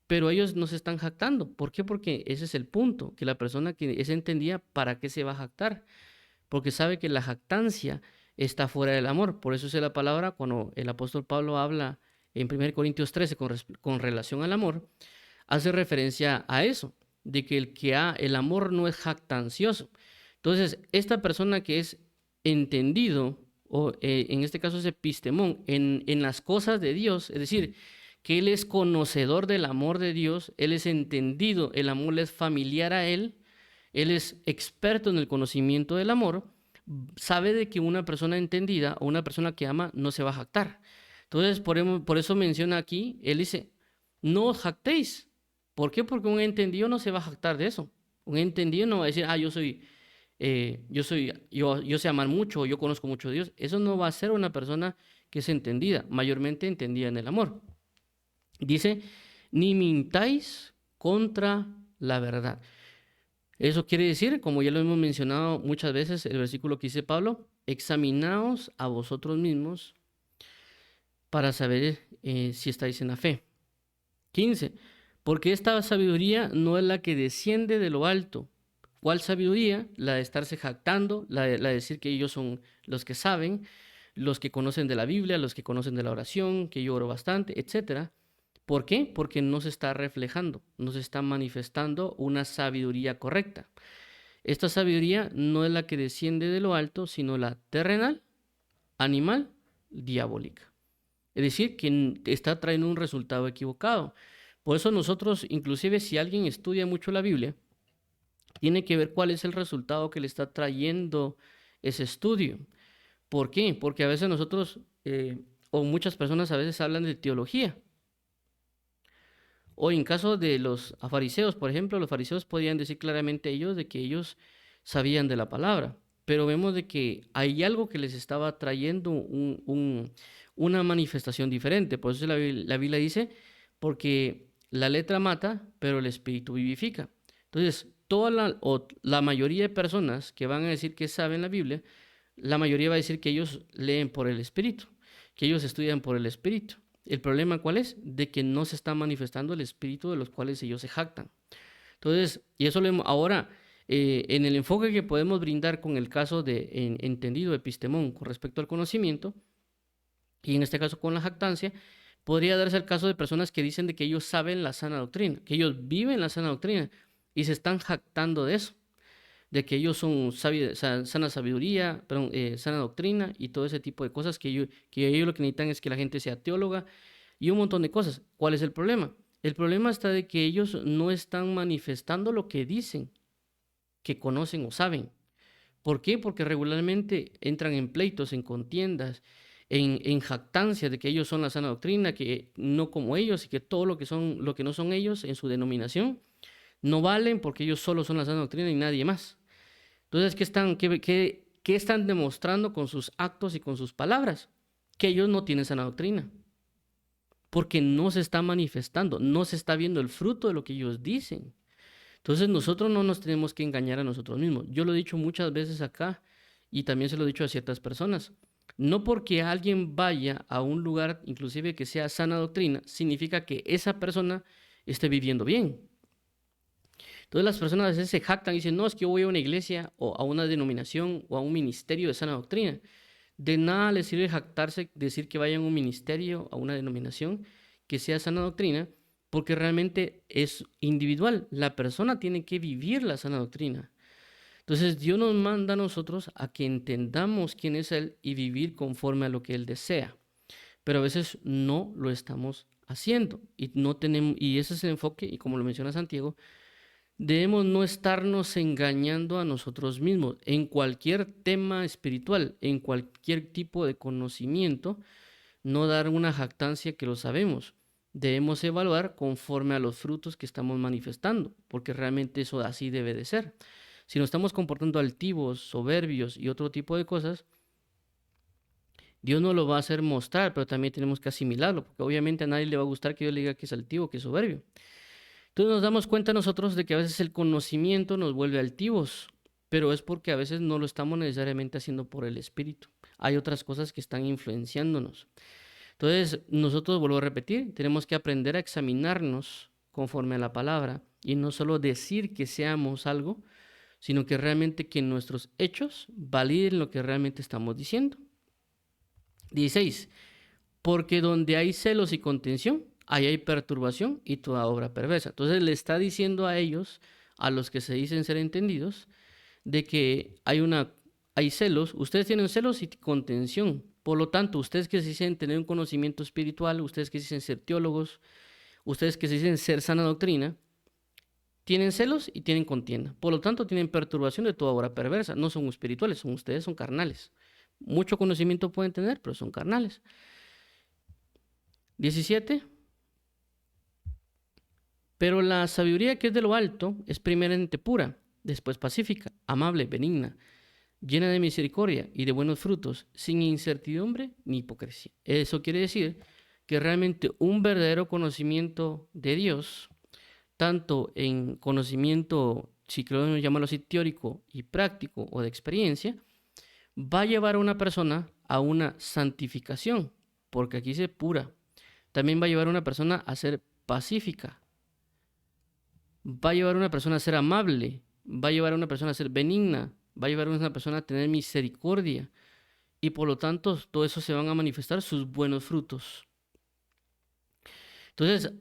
pero ellos no se están jactando. ¿Por qué? Porque ese es el punto, que la persona que es entendida, ¿para qué se va a jactar? Porque sabe que la jactancia está fuera del amor. Por eso es la palabra cuando el apóstol Pablo habla en 1 Corintios 13 con relación al amor, hace referencia a eso, de que el amor no es jactancioso. Entonces, esta persona que es entendido, o en este caso es epistemón, en las cosas de Dios, es decir, que él es conocedor del amor de Dios, él es entendido, el amor le es familiar a él es experto en el conocimiento del amor, sabe de que una persona entendida o una persona que ama no se va a jactar. Entonces, por eso menciona aquí, él dice, no os jactéis. ¿Por qué? Porque un entendido no se va a jactar de eso. Un entendido no va a decir, yo sé amar mucho, o yo conozco mucho a Dios. Eso no va a ser una persona que es entendida, mayormente entendida en el amor. Dice, ni mintáis contra la verdad. Eso quiere decir, como ya lo hemos mencionado muchas veces, el versículo que dice Pablo, examinaos a vosotros mismos para saber si estáis en la fe. 15. Porque esta sabiduría no es la que desciende de lo alto. ¿Cuál sabiduría? La de estarse jactando, la de decir que ellos son los que saben, los que conocen de la Biblia, los que conocen de la oración, que yo oro bastante, etcétera. ¿Por qué? Porque no se está reflejando, no se está manifestando una sabiduría correcta. Esta sabiduría no es la que desciende de lo alto, sino la terrenal, animal, diabólica. Es decir, que está trayendo un resultado equivocado. Por eso nosotros, inclusive si alguien estudia mucho la Biblia, tiene que ver cuál es el resultado que le está trayendo ese estudio. ¿Por qué? Porque a veces nosotros, o muchas personas a veces hablan de teología. O en caso de los fariseos, por ejemplo, los fariseos podían decir claramente ellos de que ellos sabían de la palabra. pero vemos de que hay algo que les estaba trayendo una manifestación diferente. Por eso la Biblia dice, porque la letra mata, pero el espíritu vivifica. Entonces, la mayoría de personas que van a decir que saben la Biblia, la mayoría va a decir que ellos leen por el espíritu, que ellos estudian por el espíritu. ¿El problema cuál es? De que no se está manifestando el espíritu de los cuales ellos se jactan. Entonces, y eso ahora, en el enfoque que podemos brindar con el caso de entendido epistemón con respecto al conocimiento, y en este caso con la jactancia, podría darse el caso de personas que dicen de que ellos saben la sana doctrina, que ellos viven la sana doctrina y se están jactando de eso, de que ellos son sana sabiduría, perdón, sana doctrina y todo ese tipo de cosas que ellos lo que necesitan es que la gente sea teóloga y un montón de cosas. ¿Cuál es el problema? El problema está de que ellos no están manifestando lo que dicen, que conocen o saben. ¿Por qué? Porque regularmente entran en pleitos, en contiendas, en jactancia de que ellos son la sana doctrina, que no como ellos y que todo lo que no son ellos en su denominación no valen porque ellos solo son la sana doctrina y nadie más. Entonces, ¿qué están demostrando con sus actos y con sus palabras? Que ellos no tienen sana doctrina. Porque no se está manifestando, no se está viendo el fruto de lo que ellos dicen. Entonces nosotros no nos tenemos que engañar a nosotros mismos. Yo lo he dicho muchas veces acá y también se lo he dicho a ciertas personas. No porque alguien vaya a un lugar, inclusive que sea sana doctrina, significa que esa persona esté viviendo bien. Entonces las personas a veces se jactan y dicen, no, es que yo voy a una iglesia o a una denominación o a un ministerio de sana doctrina. De nada les sirve jactarse, decir que vayan a un ministerio, a una denominación que sea sana doctrina, porque realmente es individual. La persona tiene que vivir la sana doctrina. Entonces Dios nos manda a nosotros a que entendamos quién es Él y vivir conforme a lo que Él desea. Pero a veces no lo estamos haciendo y no tenemos, y ese es el enfoque, y como lo menciona Santiago, debemos no estarnos engañando a nosotros mismos en cualquier tema espiritual, en cualquier tipo de conocimiento, no dar una jactancia que lo sabemos. Debemos evaluar conforme a los frutos que estamos manifestando, porque realmente eso así debe de ser. Si nos estamos comportando altivos, soberbios y otro tipo de cosas, Dios nos lo va a hacer mostrar, pero también tenemos que asimilarlo, porque obviamente a nadie le va a gustar que Dios le diga que es altivo, que es soberbio. Entonces nos damos cuenta nosotros de que a veces el conocimiento nos vuelve altivos, pero es porque a veces no lo estamos necesariamente haciendo por el espíritu. Hay otras cosas que están influenciándonos. Entonces nosotros, vuelvo a repetir, tenemos que aprender a examinarnos conforme a la palabra y no solo decir que seamos algo, sino que realmente que nuestros hechos validen lo que realmente estamos diciendo. 16. Porque donde hay celos y contención, ahí hay perturbación y toda obra perversa. Entonces le está diciendo a ellos, a los que se dicen ser entendidos, de que hay celos, ustedes tienen celos y contención. Por lo tanto, ustedes que se dicen tener un conocimiento espiritual, ustedes que se dicen ser teólogos, ustedes que se dicen ser sana doctrina, tienen celos y tienen contienda. Por lo tanto, tienen perturbación de toda obra perversa. No son espirituales, ustedes son carnales. Mucho conocimiento pueden tener, pero son carnales. 17. Pero la sabiduría que es de lo alto es primeramente pura, después pacífica, amable, benigna, llena de misericordia y de buenos frutos, sin incertidumbre ni hipocresía. Eso quiere decir que realmente un verdadero conocimiento de Dios, tanto en conocimiento, si queremos llamarlo así, teórico y práctico o de experiencia, va a llevar a una persona a una santificación, porque aquí dice pura. También va a llevar a una persona a ser pacífica, va a llevar a una persona a ser amable, va a llevar a una persona a ser benigna, va a llevar a una persona a tener misericordia y por lo tanto todo eso se van a manifestar sus buenos frutos. Entonces,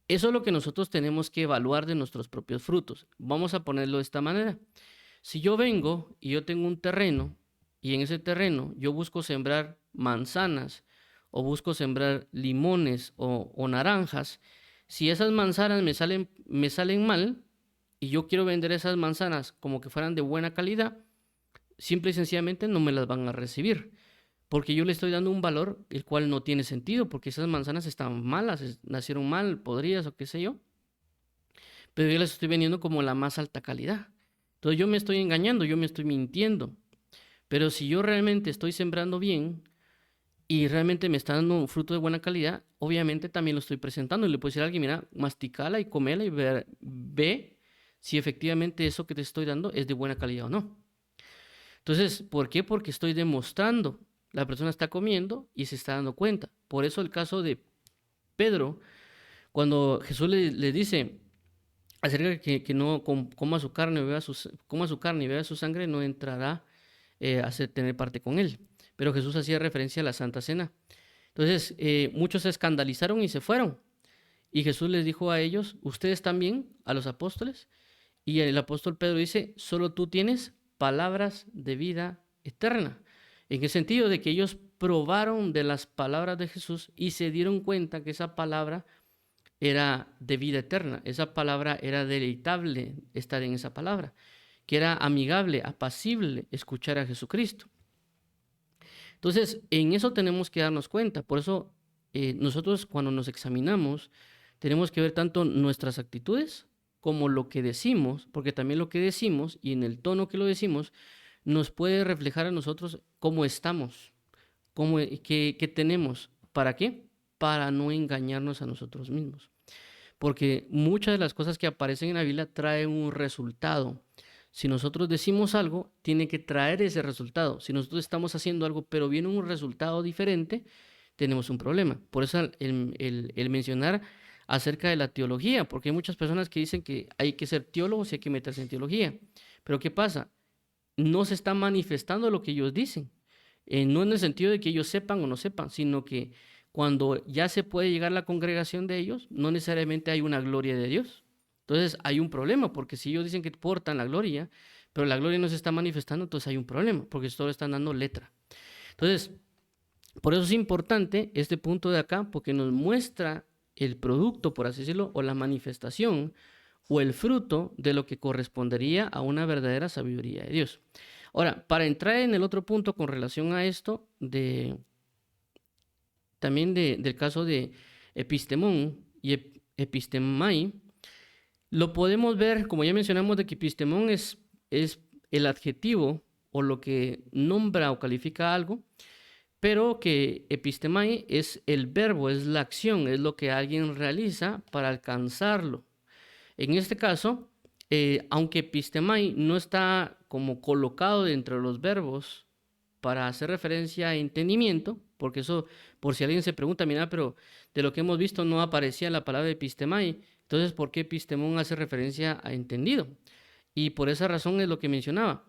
eso es lo que nosotros tenemos que evaluar de nuestros propios frutos. Vamos a ponerlo de esta manera. Si yo vengo y yo tengo un terreno y en ese terreno yo busco sembrar manzanas o busco sembrar limones o naranjas, si esas manzanas me salen mal y yo quiero vender esas manzanas como que fueran de buena calidad, simple y sencillamente no me las van a recibir, porque yo le estoy dando un valor el cual no tiene sentido, porque esas manzanas están malas, nacieron mal, podridas o qué sé yo, pero yo las estoy vendiendo como la más alta calidad. Entonces yo me estoy engañando, yo me estoy mintiendo. Pero si yo realmente estoy sembrando bien y realmente me está dando un fruto de buena calidad, obviamente también lo estoy presentando. Y le puedo decir a alguien, mira, masticala y comela y ve si efectivamente eso que te estoy dando es de buena calidad o no. Entonces, ¿por qué? Porque estoy demostrando. La persona está comiendo y se está dando cuenta. Por eso el caso de Pedro, cuando Jesús le dice acerca de que no coma su carne, coma su carne y beba su sangre, no entrará a tener parte con él. Pero Jesús hacía referencia a la Santa Cena. Entonces, muchos se escandalizaron y se fueron. Y Jesús les dijo a ellos, ustedes también, a los apóstoles. Y el apóstol Pedro dice, solo tú tienes palabras de vida eterna. En el sentido de que ellos probaron de las palabras de Jesús y se dieron cuenta que esa palabra era de vida eterna. Esa palabra era deleitable estar en esa palabra, que era amigable, apacible escuchar a Jesucristo. Entonces, en eso tenemos que darnos cuenta. Por eso, nosotros cuando nos examinamos, tenemos que ver tanto nuestras actitudes como lo que decimos, porque también lo que decimos y en el tono que lo decimos, nos puede reflejar a nosotros cómo estamos, qué tenemos. ¿Para qué? Para no engañarnos a nosotros mismos. Porque muchas de las cosas que aparecen en la Biblia traen un resultado. Si nosotros decimos algo, tiene que traer ese resultado. Si nosotros estamos haciendo algo, pero viene un resultado diferente, tenemos un problema. Por eso el mencionar acerca de la teología, porque hay muchas personas que dicen que hay que ser teólogos y hay que meterse en teología. Pero ¿qué pasa? No se está manifestando lo que ellos dicen. No en el sentido de que ellos sepan o no sepan, sino que cuando ya se puede llegar a la congregación de ellos, no necesariamente hay una gloria de Dios. Entonces hay un problema, porque si ellos dicen que portan la gloria, pero la gloria no se está manifestando, entonces hay un problema, porque solo están dando letra. Entonces, por eso es importante este punto de acá, porque nos muestra el producto, por así decirlo, o la manifestación, o el fruto de lo que correspondería a una verdadera sabiduría de Dios. Ahora, para entrar en el otro punto con relación a esto, también del caso de epistemón y epistemai, lo podemos ver, como ya mencionamos, de que epistemón es el adjetivo o lo que nombra o califica algo, pero que epistemai es el verbo, es la acción, es lo que alguien realiza para alcanzarlo. En este caso, aunque epistemai no está como colocado dentro de los verbos para hacer referencia a entendimiento, porque eso, por si alguien se pregunta, mira, pero de lo que hemos visto no aparecía la palabra epistemai, entonces, ¿por qué epistemón hace referencia a entendido? Y por esa razón es lo que mencionaba,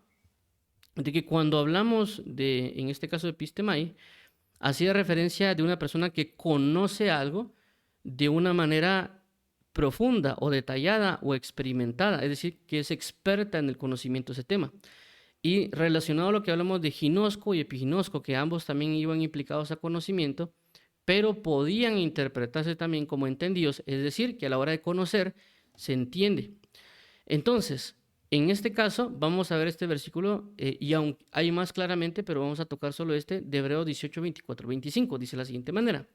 de que cuando hablamos de, en este caso de epistemai, hacía referencia de una persona que conoce algo de una manera profunda o detallada o experimentada, es decir, que es experta en el conocimiento de ese tema. Y relacionado a lo que hablamos de ginosco y epiginosco, que ambos también iban implicados a conocimiento, pero podían interpretarse también como entendidos, es decir, que a la hora de conocer se entiende. Entonces, en este caso, vamos a ver este versículo, y aún hay más claramente, pero vamos a tocar solo este, de Hebreos 18, 24, 25, dice de la siguiente manera.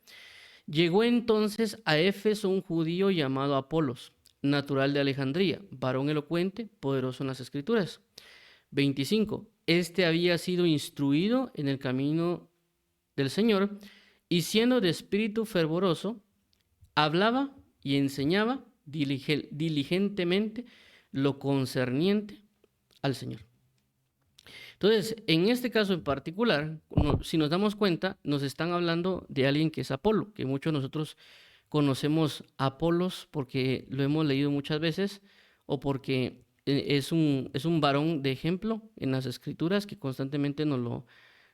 Llegó entonces a Éfeso un judío llamado Apolos, natural de Alejandría, varón elocuente, poderoso en las escrituras. 25. Este había sido instruido en el camino del Señor y siendo de espíritu fervoroso, hablaba y enseñaba diligentemente lo concerniente al Señor. Entonces, en este caso en particular, si nos damos cuenta, nos están hablando de alguien que es Apolo, que muchos de nosotros conocemos a Apolos porque lo hemos leído muchas veces o porque es un varón de ejemplo en las escrituras que constantemente nos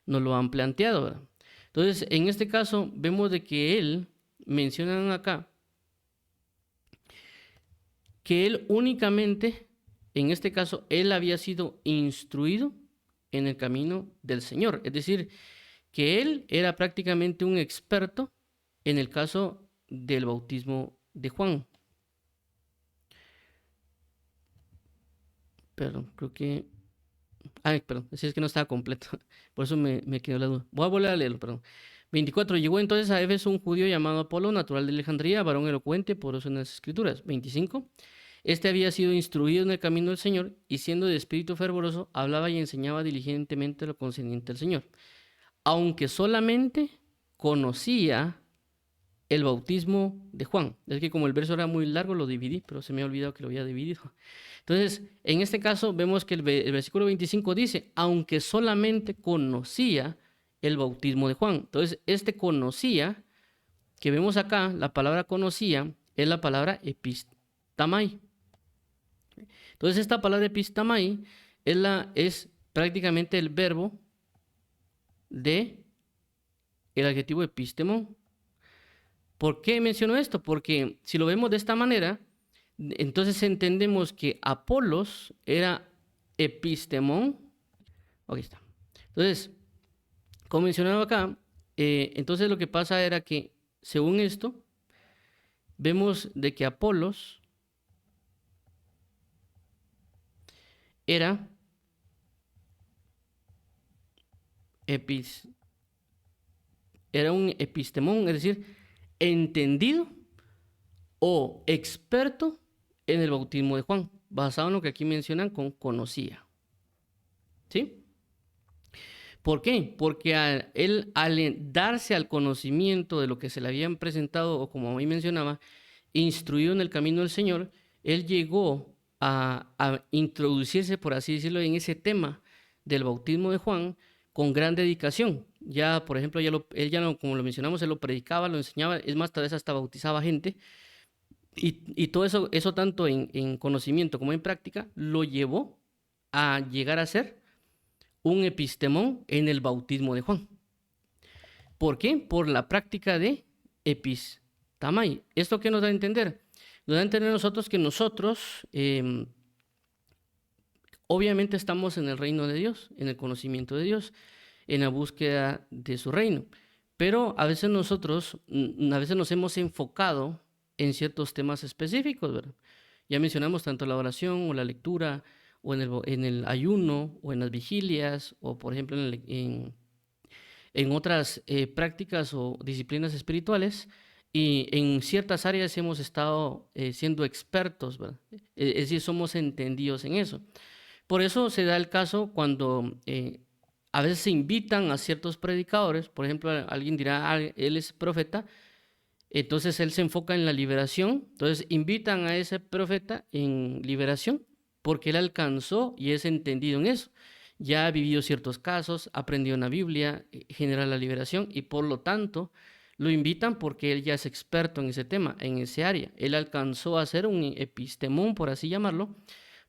lo han planteado, ¿verdad? Entonces, en este caso, vemos de que él, mencionan acá, que él únicamente, en este caso, él había sido instruido en el camino del Señor. Es decir, que él era prácticamente un experto en el caso del bautismo de Juan. Perdón, creo que... Ay, perdón, es que no estaba completo. Por eso me quedó la duda. Voy a volver a leerlo, perdón. 24. Llegó entonces a Éfeso un judío llamado Apolo, natural de Alejandría, varón elocuente, poderoso en las escrituras. 25. Este había sido instruido en el camino del Señor y siendo de espíritu fervoroso, hablaba y enseñaba diligentemente lo concerniente al Señor. Aunque solamente conocía el bautismo de Juan. Es que como el verso era muy largo, lo dividí, pero se me ha olvidado que lo había dividido. Entonces, en este caso vemos que el versículo 25 dice, aunque solamente conocía el bautismo de Juan. Entonces, este conocía, que vemos acá, la palabra conocía, es la palabra epistamai. Entonces, esta palabra epistamai es prácticamente el verbo de el adjetivo epistemon. ¿Por qué menciono esto? Porque si lo vemos de esta manera, entonces entendemos que Apolos era epistemón. Aquí está. Entonces, como mencionaba acá, entonces lo que pasa era que, según esto, vemos de que Apolos era un epistemón, es decir, entendido o experto en el bautismo de Juan, basado en lo que aquí mencionan con conocía. ¿Sí? ¿Por qué? Porque al darse al conocimiento de lo que se le habían presentado, o como ahí mencionaba, instruido en el camino del Señor, él llegó a introducirse, por así decirlo, en ese tema del bautismo de Juan con gran dedicación. Ya, por ejemplo, como lo mencionamos, él lo predicaba, lo enseñaba, es más, tal vez hasta bautizaba gente. Y todo eso tanto en conocimiento como en práctica, lo llevó a llegar a ser un epistemón en el bautismo de Juan. ¿Por qué? Por la práctica de epistamai. ¿Esto qué nos da a entender? Nos da a entender nosotros que nosotros obviamente estamos en el reino de Dios, en el conocimiento de Dios, en la búsqueda de su reino. Pero a veces nosotros, a veces nos hemos enfocado en ciertos temas específicos, ¿verdad? Ya mencionamos tanto la oración o la lectura, o en el ayuno, o en las vigilias, o por ejemplo en otras prácticas o disciplinas espirituales, y en ciertas áreas hemos estado siendo expertos, ¿verdad? Es decir, somos entendidos en eso. Por eso se da el caso cuando a veces se invitan a ciertos predicadores, por ejemplo, alguien dirá, él es profeta, entonces él se enfoca en la liberación, entonces invitan a ese profeta en liberación, porque él alcanzó y es entendido en eso. Ya ha vivido ciertos casos, aprendió en la Biblia, genera la liberación y por lo tanto lo invitan porque él ya es experto en ese tema, en ese área. Él alcanzó a ser un epistemón, por así llamarlo.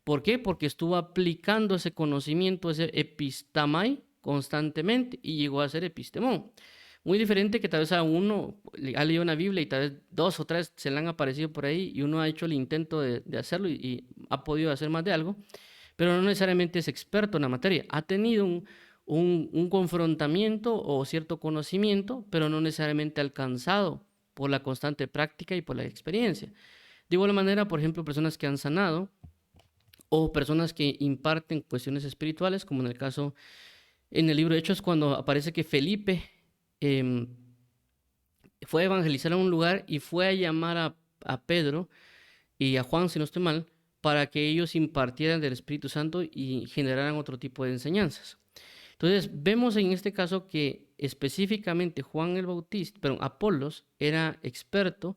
¿Por qué? Porque estuvo aplicando ese conocimiento, ese epistamai, constantemente y llegó a ser epistemón. Muy diferente que tal vez a uno ha leído una Biblia y tal vez 2 o 3 se le han aparecido por ahí y uno ha hecho el intento de hacerlo y ha podido hacer más de algo, pero no necesariamente es experto en la materia. Ha tenido un confrontamiento o cierto conocimiento, pero no necesariamente alcanzado por la constante práctica y por la experiencia. De igual manera, por ejemplo, personas que han sanado o personas que imparten cuestiones espirituales, como en el caso en el libro de Hechos, cuando aparece que Felipe fue a evangelizar a un lugar y fue a llamar a Pedro y a Juan, si no estoy mal, para que ellos impartieran del Espíritu Santo y generaran otro tipo de enseñanzas. Entonces, vemos en este caso que específicamente Juan el Bautista, perdón, Apolos era experto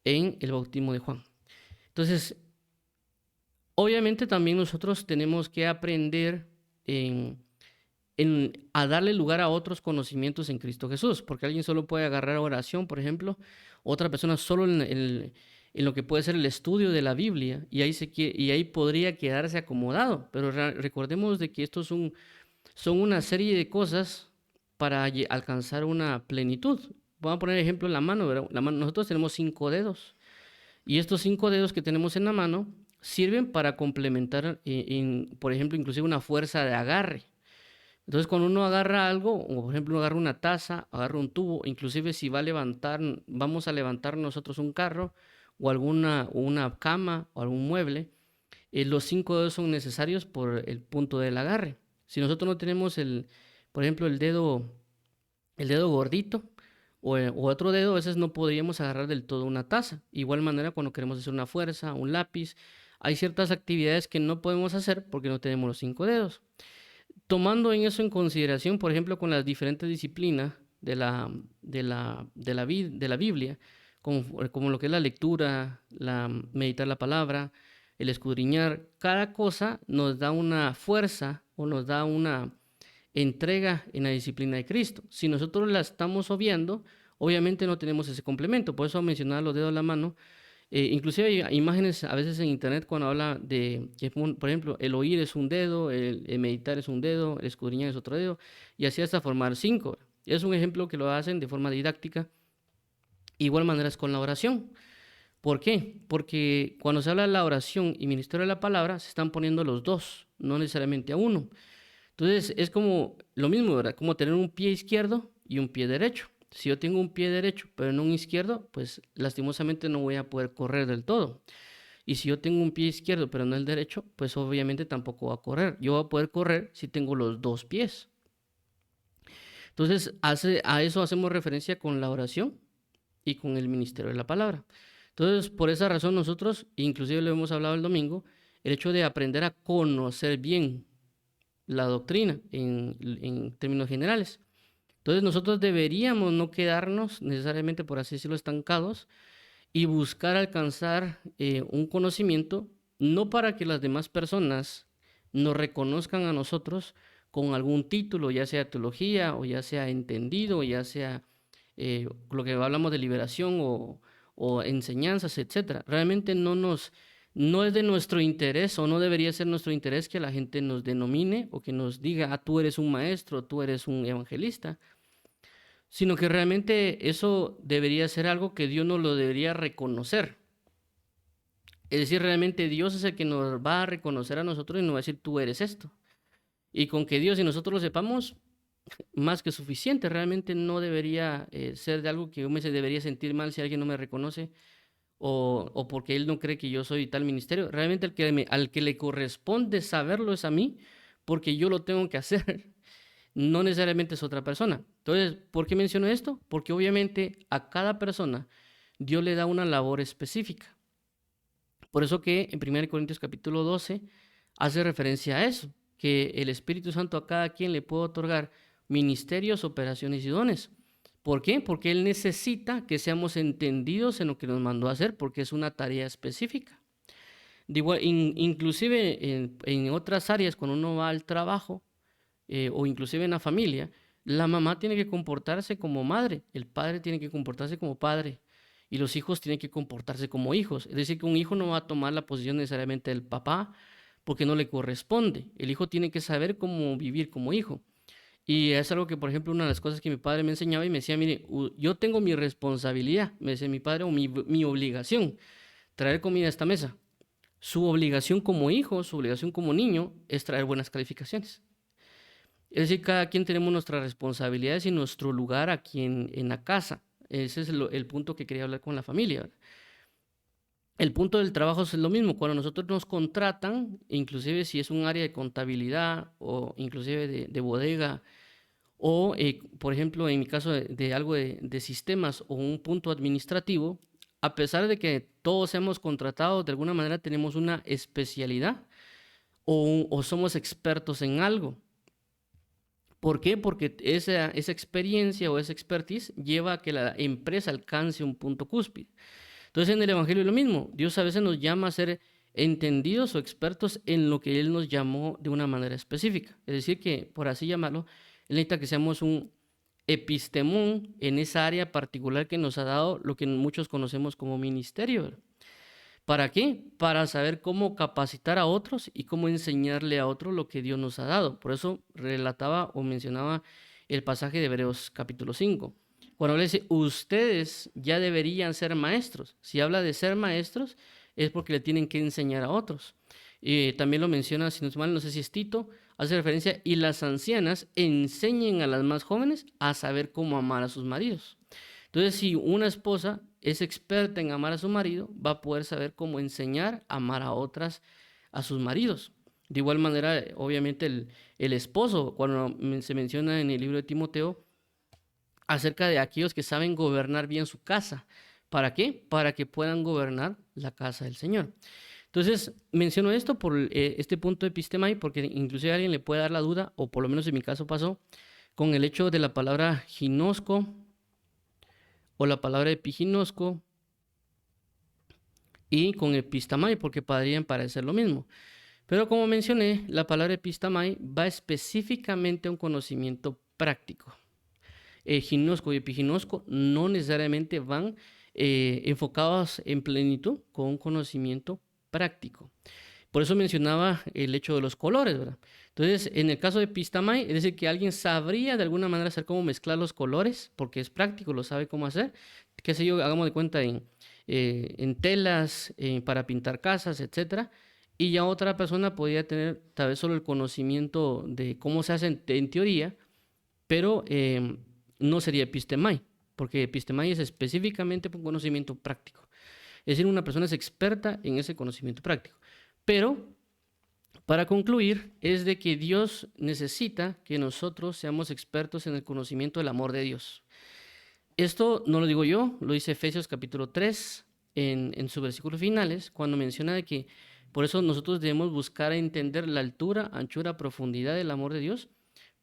en el bautismo de Juan. Entonces, obviamente también nosotros tenemos que aprender a darle lugar a otros conocimientos en Cristo Jesús, porque alguien solo puede agarrar oración, por ejemplo, otra persona solo en lo que puede ser el estudio de la Biblia, y ahí podría quedarse acomodado, pero recordemos de que estos son una serie de cosas para alcanzar una plenitud. Vamos a poner ejemplo la mano, ¿verdad? Nosotros tenemos 5 dedos, y estos 5 dedos que tenemos en la mano sirven para complementar, por ejemplo, inclusive una fuerza de agarre. Entonces, cuando uno agarra algo, o por ejemplo, uno agarra una taza, agarra un tubo, inclusive si vamos a levantar nosotros un carro o una cama o algún mueble, los 5 dedos son necesarios por el punto del agarre. Si nosotros no tenemos por ejemplo, el dedo gordito o otro dedo, a veces no podríamos agarrar del todo una taza. Igual manera, cuando queremos hacer una fuerza, un lápiz, hay ciertas actividades que no podemos hacer porque no tenemos los 5 dedos. Tomando en eso en consideración, por ejemplo, con las diferentes disciplinas de la Biblia, como lo que es la lectura, meditar la palabra, el escudriñar, cada cosa nos da una fuerza o nos da una entrega en la disciplina de Cristo. Si nosotros la estamos obviando, obviamente no tenemos ese complemento. Por eso mencionaba los dedos de la mano. Inclusive hay imágenes a veces en internet cuando habla de que, por ejemplo, el oír es un dedo, el meditar es un dedo, el escudriñar es otro dedo, y así hasta formar 5. Es un ejemplo que lo hacen de forma didáctica. Igual manera es con la oración. ¿Por qué? Porque cuando se habla de la oración y ministerio de la palabra, se están poniendo los dos, no necesariamente a uno. Entonces es como lo mismo, ¿verdad? Como tener un pie izquierdo y un pie derecho. Si yo tengo un pie derecho pero no un izquierdo, pues lastimosamente no voy a poder correr del todo. Y si yo tengo un pie izquierdo pero no el derecho, pues obviamente tampoco va a correr. Yo voy a poder correr si tengo los dos pies. Entonces a eso hacemos referencia con la oración y con el ministerio de la palabra. Entonces, por esa razón nosotros, inclusive lo hemos hablado el domingo, el hecho de aprender a conocer bien la doctrina en términos generales. Entonces nosotros deberíamos no quedarnos necesariamente, por así decirlo, estancados y buscar alcanzar un conocimiento, no para que las demás personas nos reconozcan a nosotros con algún título, ya sea teología o ya sea entendido, o ya sea lo que hablamos de liberación o enseñanzas, etcétera. Realmente no es de nuestro interés o no debería ser nuestro interés que la gente nos denomine o que nos diga, tú eres un maestro, tú eres un evangelista, sino que realmente eso debería ser algo que Dios nos lo debería reconocer. Es decir, realmente Dios es el que nos va a reconocer a nosotros y nos va a decir, tú eres esto. Y con que Dios y nosotros lo sepamos, más que suficiente. Realmente no debería ser de algo que yo me debería sentir mal si alguien no me reconoce o porque él no cree que yo soy tal ministerio. Realmente al que le corresponde saberlo es a mí, porque yo lo tengo que hacer. No necesariamente es otra persona. Entonces, ¿por qué menciono esto? Porque obviamente a cada persona Dios le da una labor específica. Por eso que en 1 Corintios capítulo 12 hace referencia a eso, que el Espíritu Santo a cada quien le puede otorgar ministerios, operaciones y dones. ¿Por qué? Porque Él necesita que seamos entendidos en lo que nos mandó a hacer, porque es una tarea específica. Inclusive en otras áreas, cuando uno va al trabajo o inclusive en la familia, la mamá tiene que comportarse como madre, el padre tiene que comportarse como padre y los hijos tienen que comportarse como hijos. Es decir, que un hijo no va a tomar la posición necesariamente del papá porque no le corresponde. El hijo tiene que saber cómo vivir como hijo. Y es algo que, por ejemplo, una de las cosas que mi padre me enseñaba y me decía, mire, yo tengo mi responsabilidad, me decía mi padre, o mi obligación, traer comida a esta mesa. Su obligación como hijo, su obligación como niño, es traer buenas calificaciones. Es decir, cada quien tenemos nuestras responsabilidades y nuestro lugar aquí en la casa. Ese es el punto que quería hablar con la familia, ¿verdad? El punto del trabajo es lo mismo. Cuando nosotros nos contratan, inclusive si es un área de contabilidad o inclusive de bodega, o, por ejemplo, en mi caso de algo de sistemas o un punto administrativo, a pesar de que todos hemos contratado, de alguna manera tenemos una especialidad o somos expertos en algo. ¿Por qué? Porque esa experiencia o esa expertise lleva a que la empresa alcance un punto cúspide. Entonces en el Evangelio es lo mismo. Dios a veces nos llama a ser entendidos o expertos en lo que Él nos llamó de una manera específica. Es decir, que por así llamarlo, Él necesita que seamos un epistemón en esa área particular que nos ha dado lo que muchos conocemos como ministerio. ¿Para qué? Para saber cómo capacitar a otros y cómo enseñarle a otros lo que Dios nos ha dado. Por eso relataba o mencionaba el pasaje de Hebreos capítulo 5. Cuando le dice, ustedes ya deberían ser maestros. Si habla de ser maestros, es porque le tienen que enseñar a otros. También lo menciona, si no es mal, no sé si es Tito, hace referencia, y las ancianas enseñen a las más jóvenes a saber cómo amar a sus maridos. Entonces, si una esposa es experta en amar a su marido, va a poder saber cómo enseñar a amar a otras, a sus maridos. De igual manera, obviamente, el esposo, cuando se menciona en el libro de Timoteo, acerca de aquellos que saben gobernar bien su casa. ¿Para qué? Para que puedan gobernar la casa del Señor. Entonces, menciono esto por este punto de epistemai, porque inclusive a alguien le puede dar la duda, o por lo menos en mi caso pasó, con el hecho de la palabra ginosco o la palabra epiginosco y con epistamai, porque podrían parecer lo mismo. Pero como mencioné, la palabra epistamai va específicamente a un conocimiento práctico. Ginosco y epiginosco no necesariamente van enfocados en plenitud con un conocimiento práctico. Por eso mencionaba el hecho de los colores, ¿verdad? Entonces, en el caso de epistamai, es decir, que alguien sabría de alguna manera hacer cómo mezclar los colores, porque es práctico, lo sabe cómo hacer. Qué sé yo, hagamos de cuenta en telas, para pintar casas, etcétera. Y ya otra persona podría tener tal vez solo el conocimiento de cómo se hace en teoría, pero no sería epistemai, porque epistemai es específicamente un conocimiento práctico. Es decir, una persona es experta en ese conocimiento práctico. Pero, para concluir, es de que Dios necesita que nosotros seamos expertos en el conocimiento del amor de Dios. Esto no lo digo yo, lo dice Efesios capítulo 3 en sus versículos finales, cuando menciona de que por eso nosotros debemos buscar entender la altura, anchura, profundidad del amor de Dios,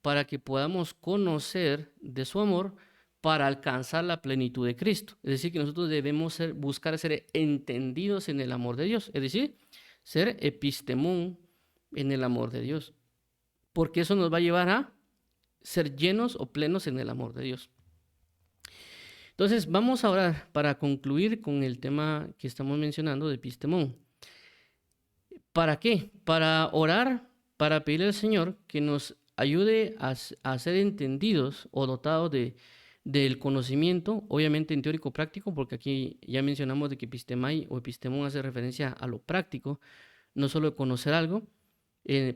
para que podamos conocer de su amor para alcanzar la plenitud de Cristo. Es decir, que nosotros debemos buscar ser entendidos en el amor de Dios, es decir, ser epistemón en el amor de Dios, porque eso nos va a llevar a ser llenos o plenos en el amor de Dios. Entonces, vamos a orar para concluir con el tema que estamos mencionando de epistemón. ¿Para qué? Para orar, para pedirle al Señor que nos ayude a ser entendidos o dotados del conocimiento, obviamente en teórico práctico, porque aquí ya mencionamos de que epistemai o epistemón hace referencia a lo práctico, no solo de conocer algo.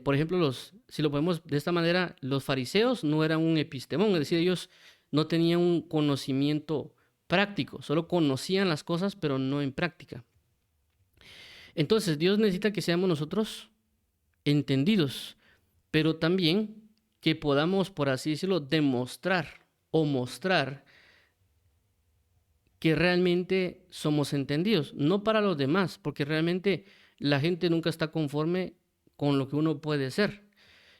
Por ejemplo, si lo podemos de esta manera, los fariseos no eran un epistemón, es decir, ellos no tenían un conocimiento práctico, solo conocían las cosas, pero no en práctica. Entonces, Dios necesita que seamos nosotros entendidos, pero también que podamos, por así decirlo, demostrar o mostrar que realmente somos entendidos, no para los demás, porque realmente la gente nunca está conforme con lo que uno puede ser.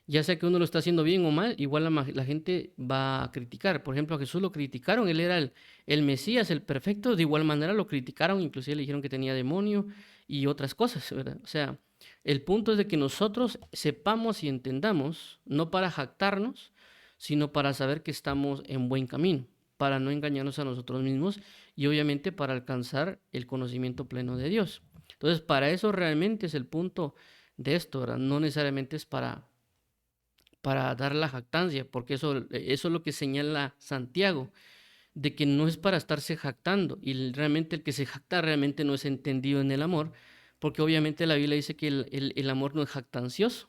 Ya sea que uno lo está haciendo bien o mal, igual la gente va a criticar. Por ejemplo, a Jesús lo criticaron, él era el Mesías, el perfecto, de igual manera lo criticaron, inclusive le dijeron que tenía demonio y otras cosas, ¿verdad? O sea, el punto es de que nosotros sepamos y entendamos, no para jactarnos, sino para saber que estamos en buen camino, para no engañarnos a nosotros mismos y obviamente para alcanzar el conocimiento pleno de Dios. Entonces, para eso realmente es el punto de esto, ¿verdad? No necesariamente es para dar la jactancia, porque eso es lo que señala Santiago, de que no es para estarse jactando, y realmente el que se jacta realmente no es entendido en el amor, porque obviamente la Biblia dice que el amor no es jactancioso.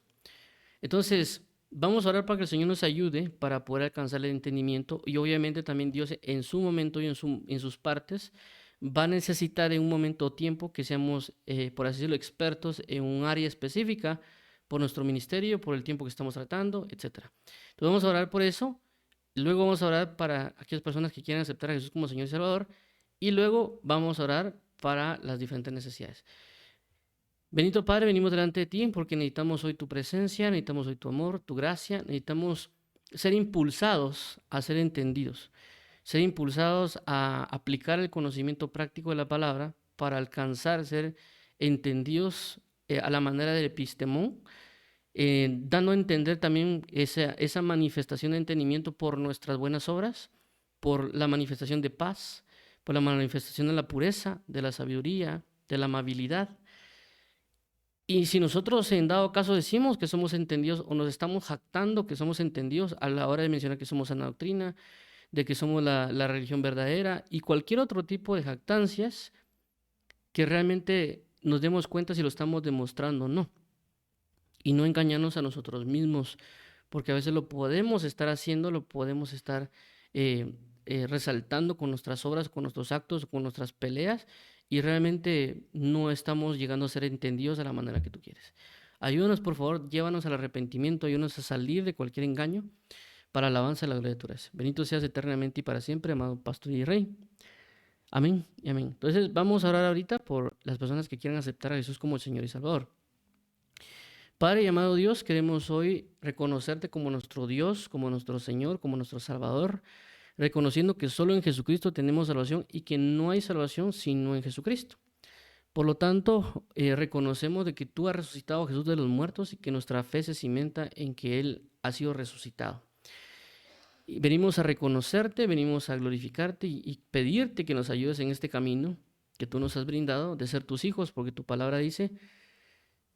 Entonces, vamos a orar para que el Señor nos ayude para poder alcanzar el entendimiento, y obviamente también Dios en su momento y en sus partes va a necesitar en un momento o tiempo que seamos, por así decirlo, expertos en un área específica, por nuestro ministerio, por el tiempo que estamos tratando, etc. Entonces vamos a orar por eso, luego vamos a orar para aquellas personas que quieran aceptar a Jesús como Señor y Salvador, y luego vamos a orar para las diferentes necesidades. Bendito Padre, venimos delante de ti porque necesitamos hoy tu presencia, necesitamos hoy tu amor, tu gracia, necesitamos ser impulsados a ser entendidos, ser impulsados a aplicar el conocimiento práctico de la palabra para alcanzar ser entendidos a la manera del epistemón, dando a entender también esa manifestación de entendimiento por nuestras buenas obras, por la manifestación de paz, por la manifestación de la pureza, de la sabiduría, de la amabilidad. Y si nosotros en dado caso decimos que somos entendidos o nos estamos jactando que somos entendidos a la hora de mencionar que somos sana doctrina, de que somos la religión verdadera y cualquier otro tipo de jactancias, que realmente nos demos cuenta si lo estamos demostrando o no. Y no engañarnos a nosotros mismos, porque a veces lo podemos estar haciendo, lo podemos estar resaltando con nuestras obras, con nuestros actos, con nuestras peleas, y realmente no estamos llegando a ser entendidos de la manera que tú quieres. Ayúdanos, por favor, llévanos al arrepentimiento, ayúdanos a salir de cualquier engaño, para alabanza de la gloria de tu gracia. Bendito seas eternamente y para siempre, amado Pastor y Rey. Amén y amén. Entonces vamos a orar ahorita por las personas que quieran aceptar a Jesús como el Señor y Salvador. Padre y amado Dios, queremos hoy reconocerte como nuestro Dios, como nuestro Señor, como nuestro Salvador, reconociendo que solo en Jesucristo tenemos salvación y que no hay salvación sino en Jesucristo. Por lo tanto, reconocemos de que tú has resucitado a Jesús de los muertos y que nuestra fe se cimenta en que Él ha sido resucitado. Y venimos a reconocerte, venimos a glorificarte y pedirte que nos ayudes en este camino que tú nos has brindado de ser tus hijos, porque tu palabra dice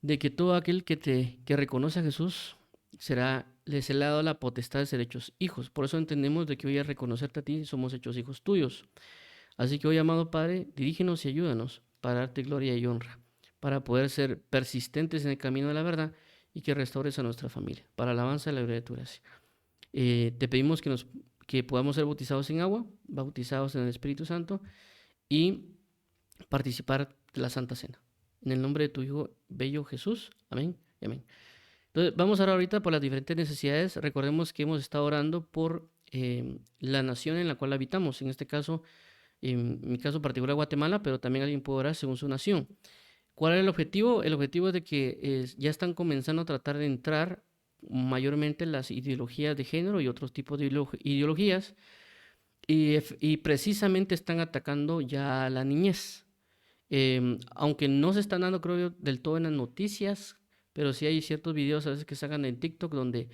de que todo aquel que reconoce a Jesús le será dado la potestad de ser hechos hijos. Por eso entendemos de que hoy al reconocerte a ti somos hechos hijos tuyos. Así que hoy, amado Padre, dirígenos y ayúdanos para darte gloria y honra, para poder ser persistentes en el camino de la verdad y que restaures a nuestra familia, para alabanza y la gloria de tu gracia. Te pedimos que podamos ser bautizados en agua, bautizados en el Espíritu Santo y participar de la Santa Cena. En el nombre de tu Hijo bello Jesús. Amén y amén. Entonces, vamos a orar ahorita por las diferentes necesidades. Recordemos que hemos estado orando por la nación en la cual habitamos. En este caso, en mi caso particular, Guatemala, pero también alguien puede orar según su nación. ¿Cuál es el objetivo? El objetivo es de que ya están comenzando a tratar de entrar mayormente las ideologías de género y otros tipos de ideologías y precisamente están atacando ya a la niñez. Aunque no se están dando, creo yo, del todo en las noticias, pero sí hay ciertos videos a veces que sacan en TikTok donde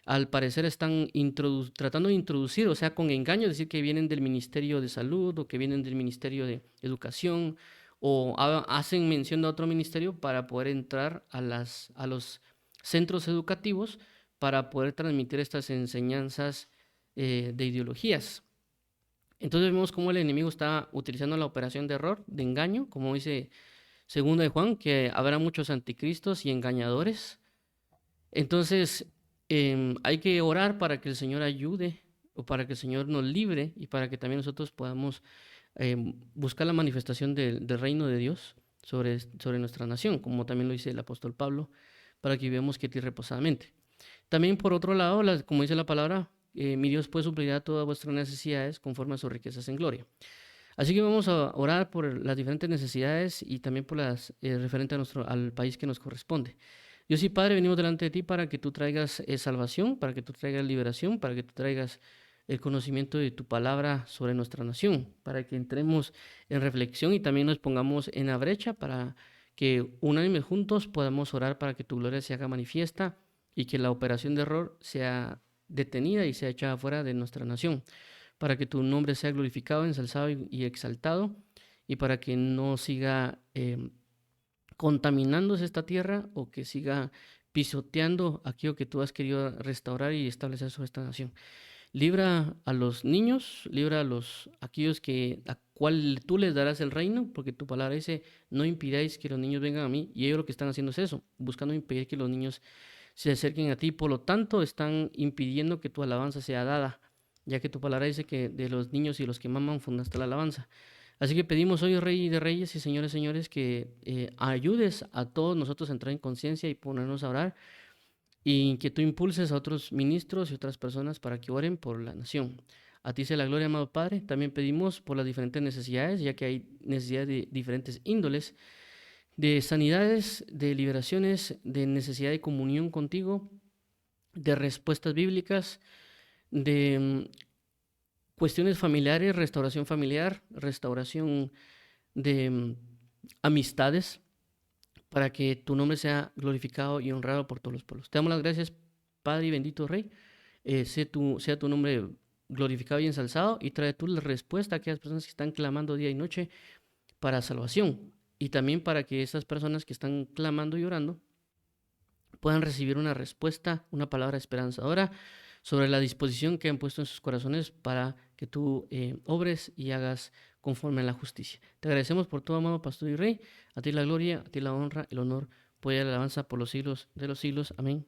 al parecer están tratando de introducir, o sea, con engaño, decir que vienen del Ministerio de Salud o que vienen del Ministerio de Educación o hacen mención de otro ministerio para poder entrar a los centros educativos para poder transmitir estas enseñanzas de ideologías. Entonces vemos cómo el enemigo está utilizando la operación de error, de engaño, como dice segunda de Juan, que habrá muchos anticristos y engañadores. Entonces hay que orar para que el Señor ayude o para que el Señor nos libre y para que también nosotros podamos buscar la manifestación del reino de Dios sobre nuestra nación, como también lo dice el apóstol Pablo, para que vivamos quieta y reposadamente. También por otro lado, como dice la palabra, mi Dios puede suplir todas vuestras necesidades conforme a sus riquezas en gloria. Así que vamos a orar por las diferentes necesidades y también por las referente al país que nos corresponde. Dios y Padre, venimos delante de ti para que tú traigas salvación, para que tú traigas liberación, para que tú traigas el conocimiento de tu palabra sobre nuestra nación, para que entremos en reflexión y también nos pongamos en la brecha para que unánimes juntos podamos orar para que tu gloria se haga manifiesta y que la operación de error sea detenida y sea echada fuera de nuestra nación, para que tu nombre sea glorificado, ensalzado y exaltado, y para que no siga contaminándose esta tierra o que siga pisoteando aquello que tú has querido restaurar y establecer sobre esta nación. Libra a los niños, libra aquellos a cual tú les darás el reino, porque tu palabra dice, no impidáis que los niños vengan a mí, y ellos lo que están haciendo es eso, buscando impedir que los niños se acerquen a ti, por lo tanto están impidiendo que tu alabanza sea dada, ya que tu palabra dice que de los niños y los que maman fundaste la alabanza. Así que pedimos hoy, Rey de Reyes y Señores, Señores, que ayudes a todos nosotros a entrar en conciencia y ponernos a orar, y que tú impulses a otros ministros y otras personas para que oren por la nación. A ti sea la gloria, amado Padre. También pedimos por las diferentes necesidades, ya que hay necesidades de diferentes índoles, de sanidades, de liberaciones, de necesidad de comunión contigo, de respuestas bíblicas, de cuestiones familiares, restauración familiar, restauración de amistades, para que tu nombre sea glorificado y honrado por todos los pueblos. Te damos las gracias, Padre y bendito Rey. Sea tu nombre glorificado y ensalzado, y trae tú la respuesta a aquellas personas que están clamando día y noche para salvación, y también para que esas personas que están clamando y orando puedan recibir una respuesta, una palabra esperanzadora sobre la disposición que han puesto en sus corazones para que tú obres y hagas conforme a la justicia. Te agradecemos por todo, amado Pastor y Rey. A ti la gloria, a ti la honra, el honor, poder y la alabanza por los siglos de los siglos. Amén.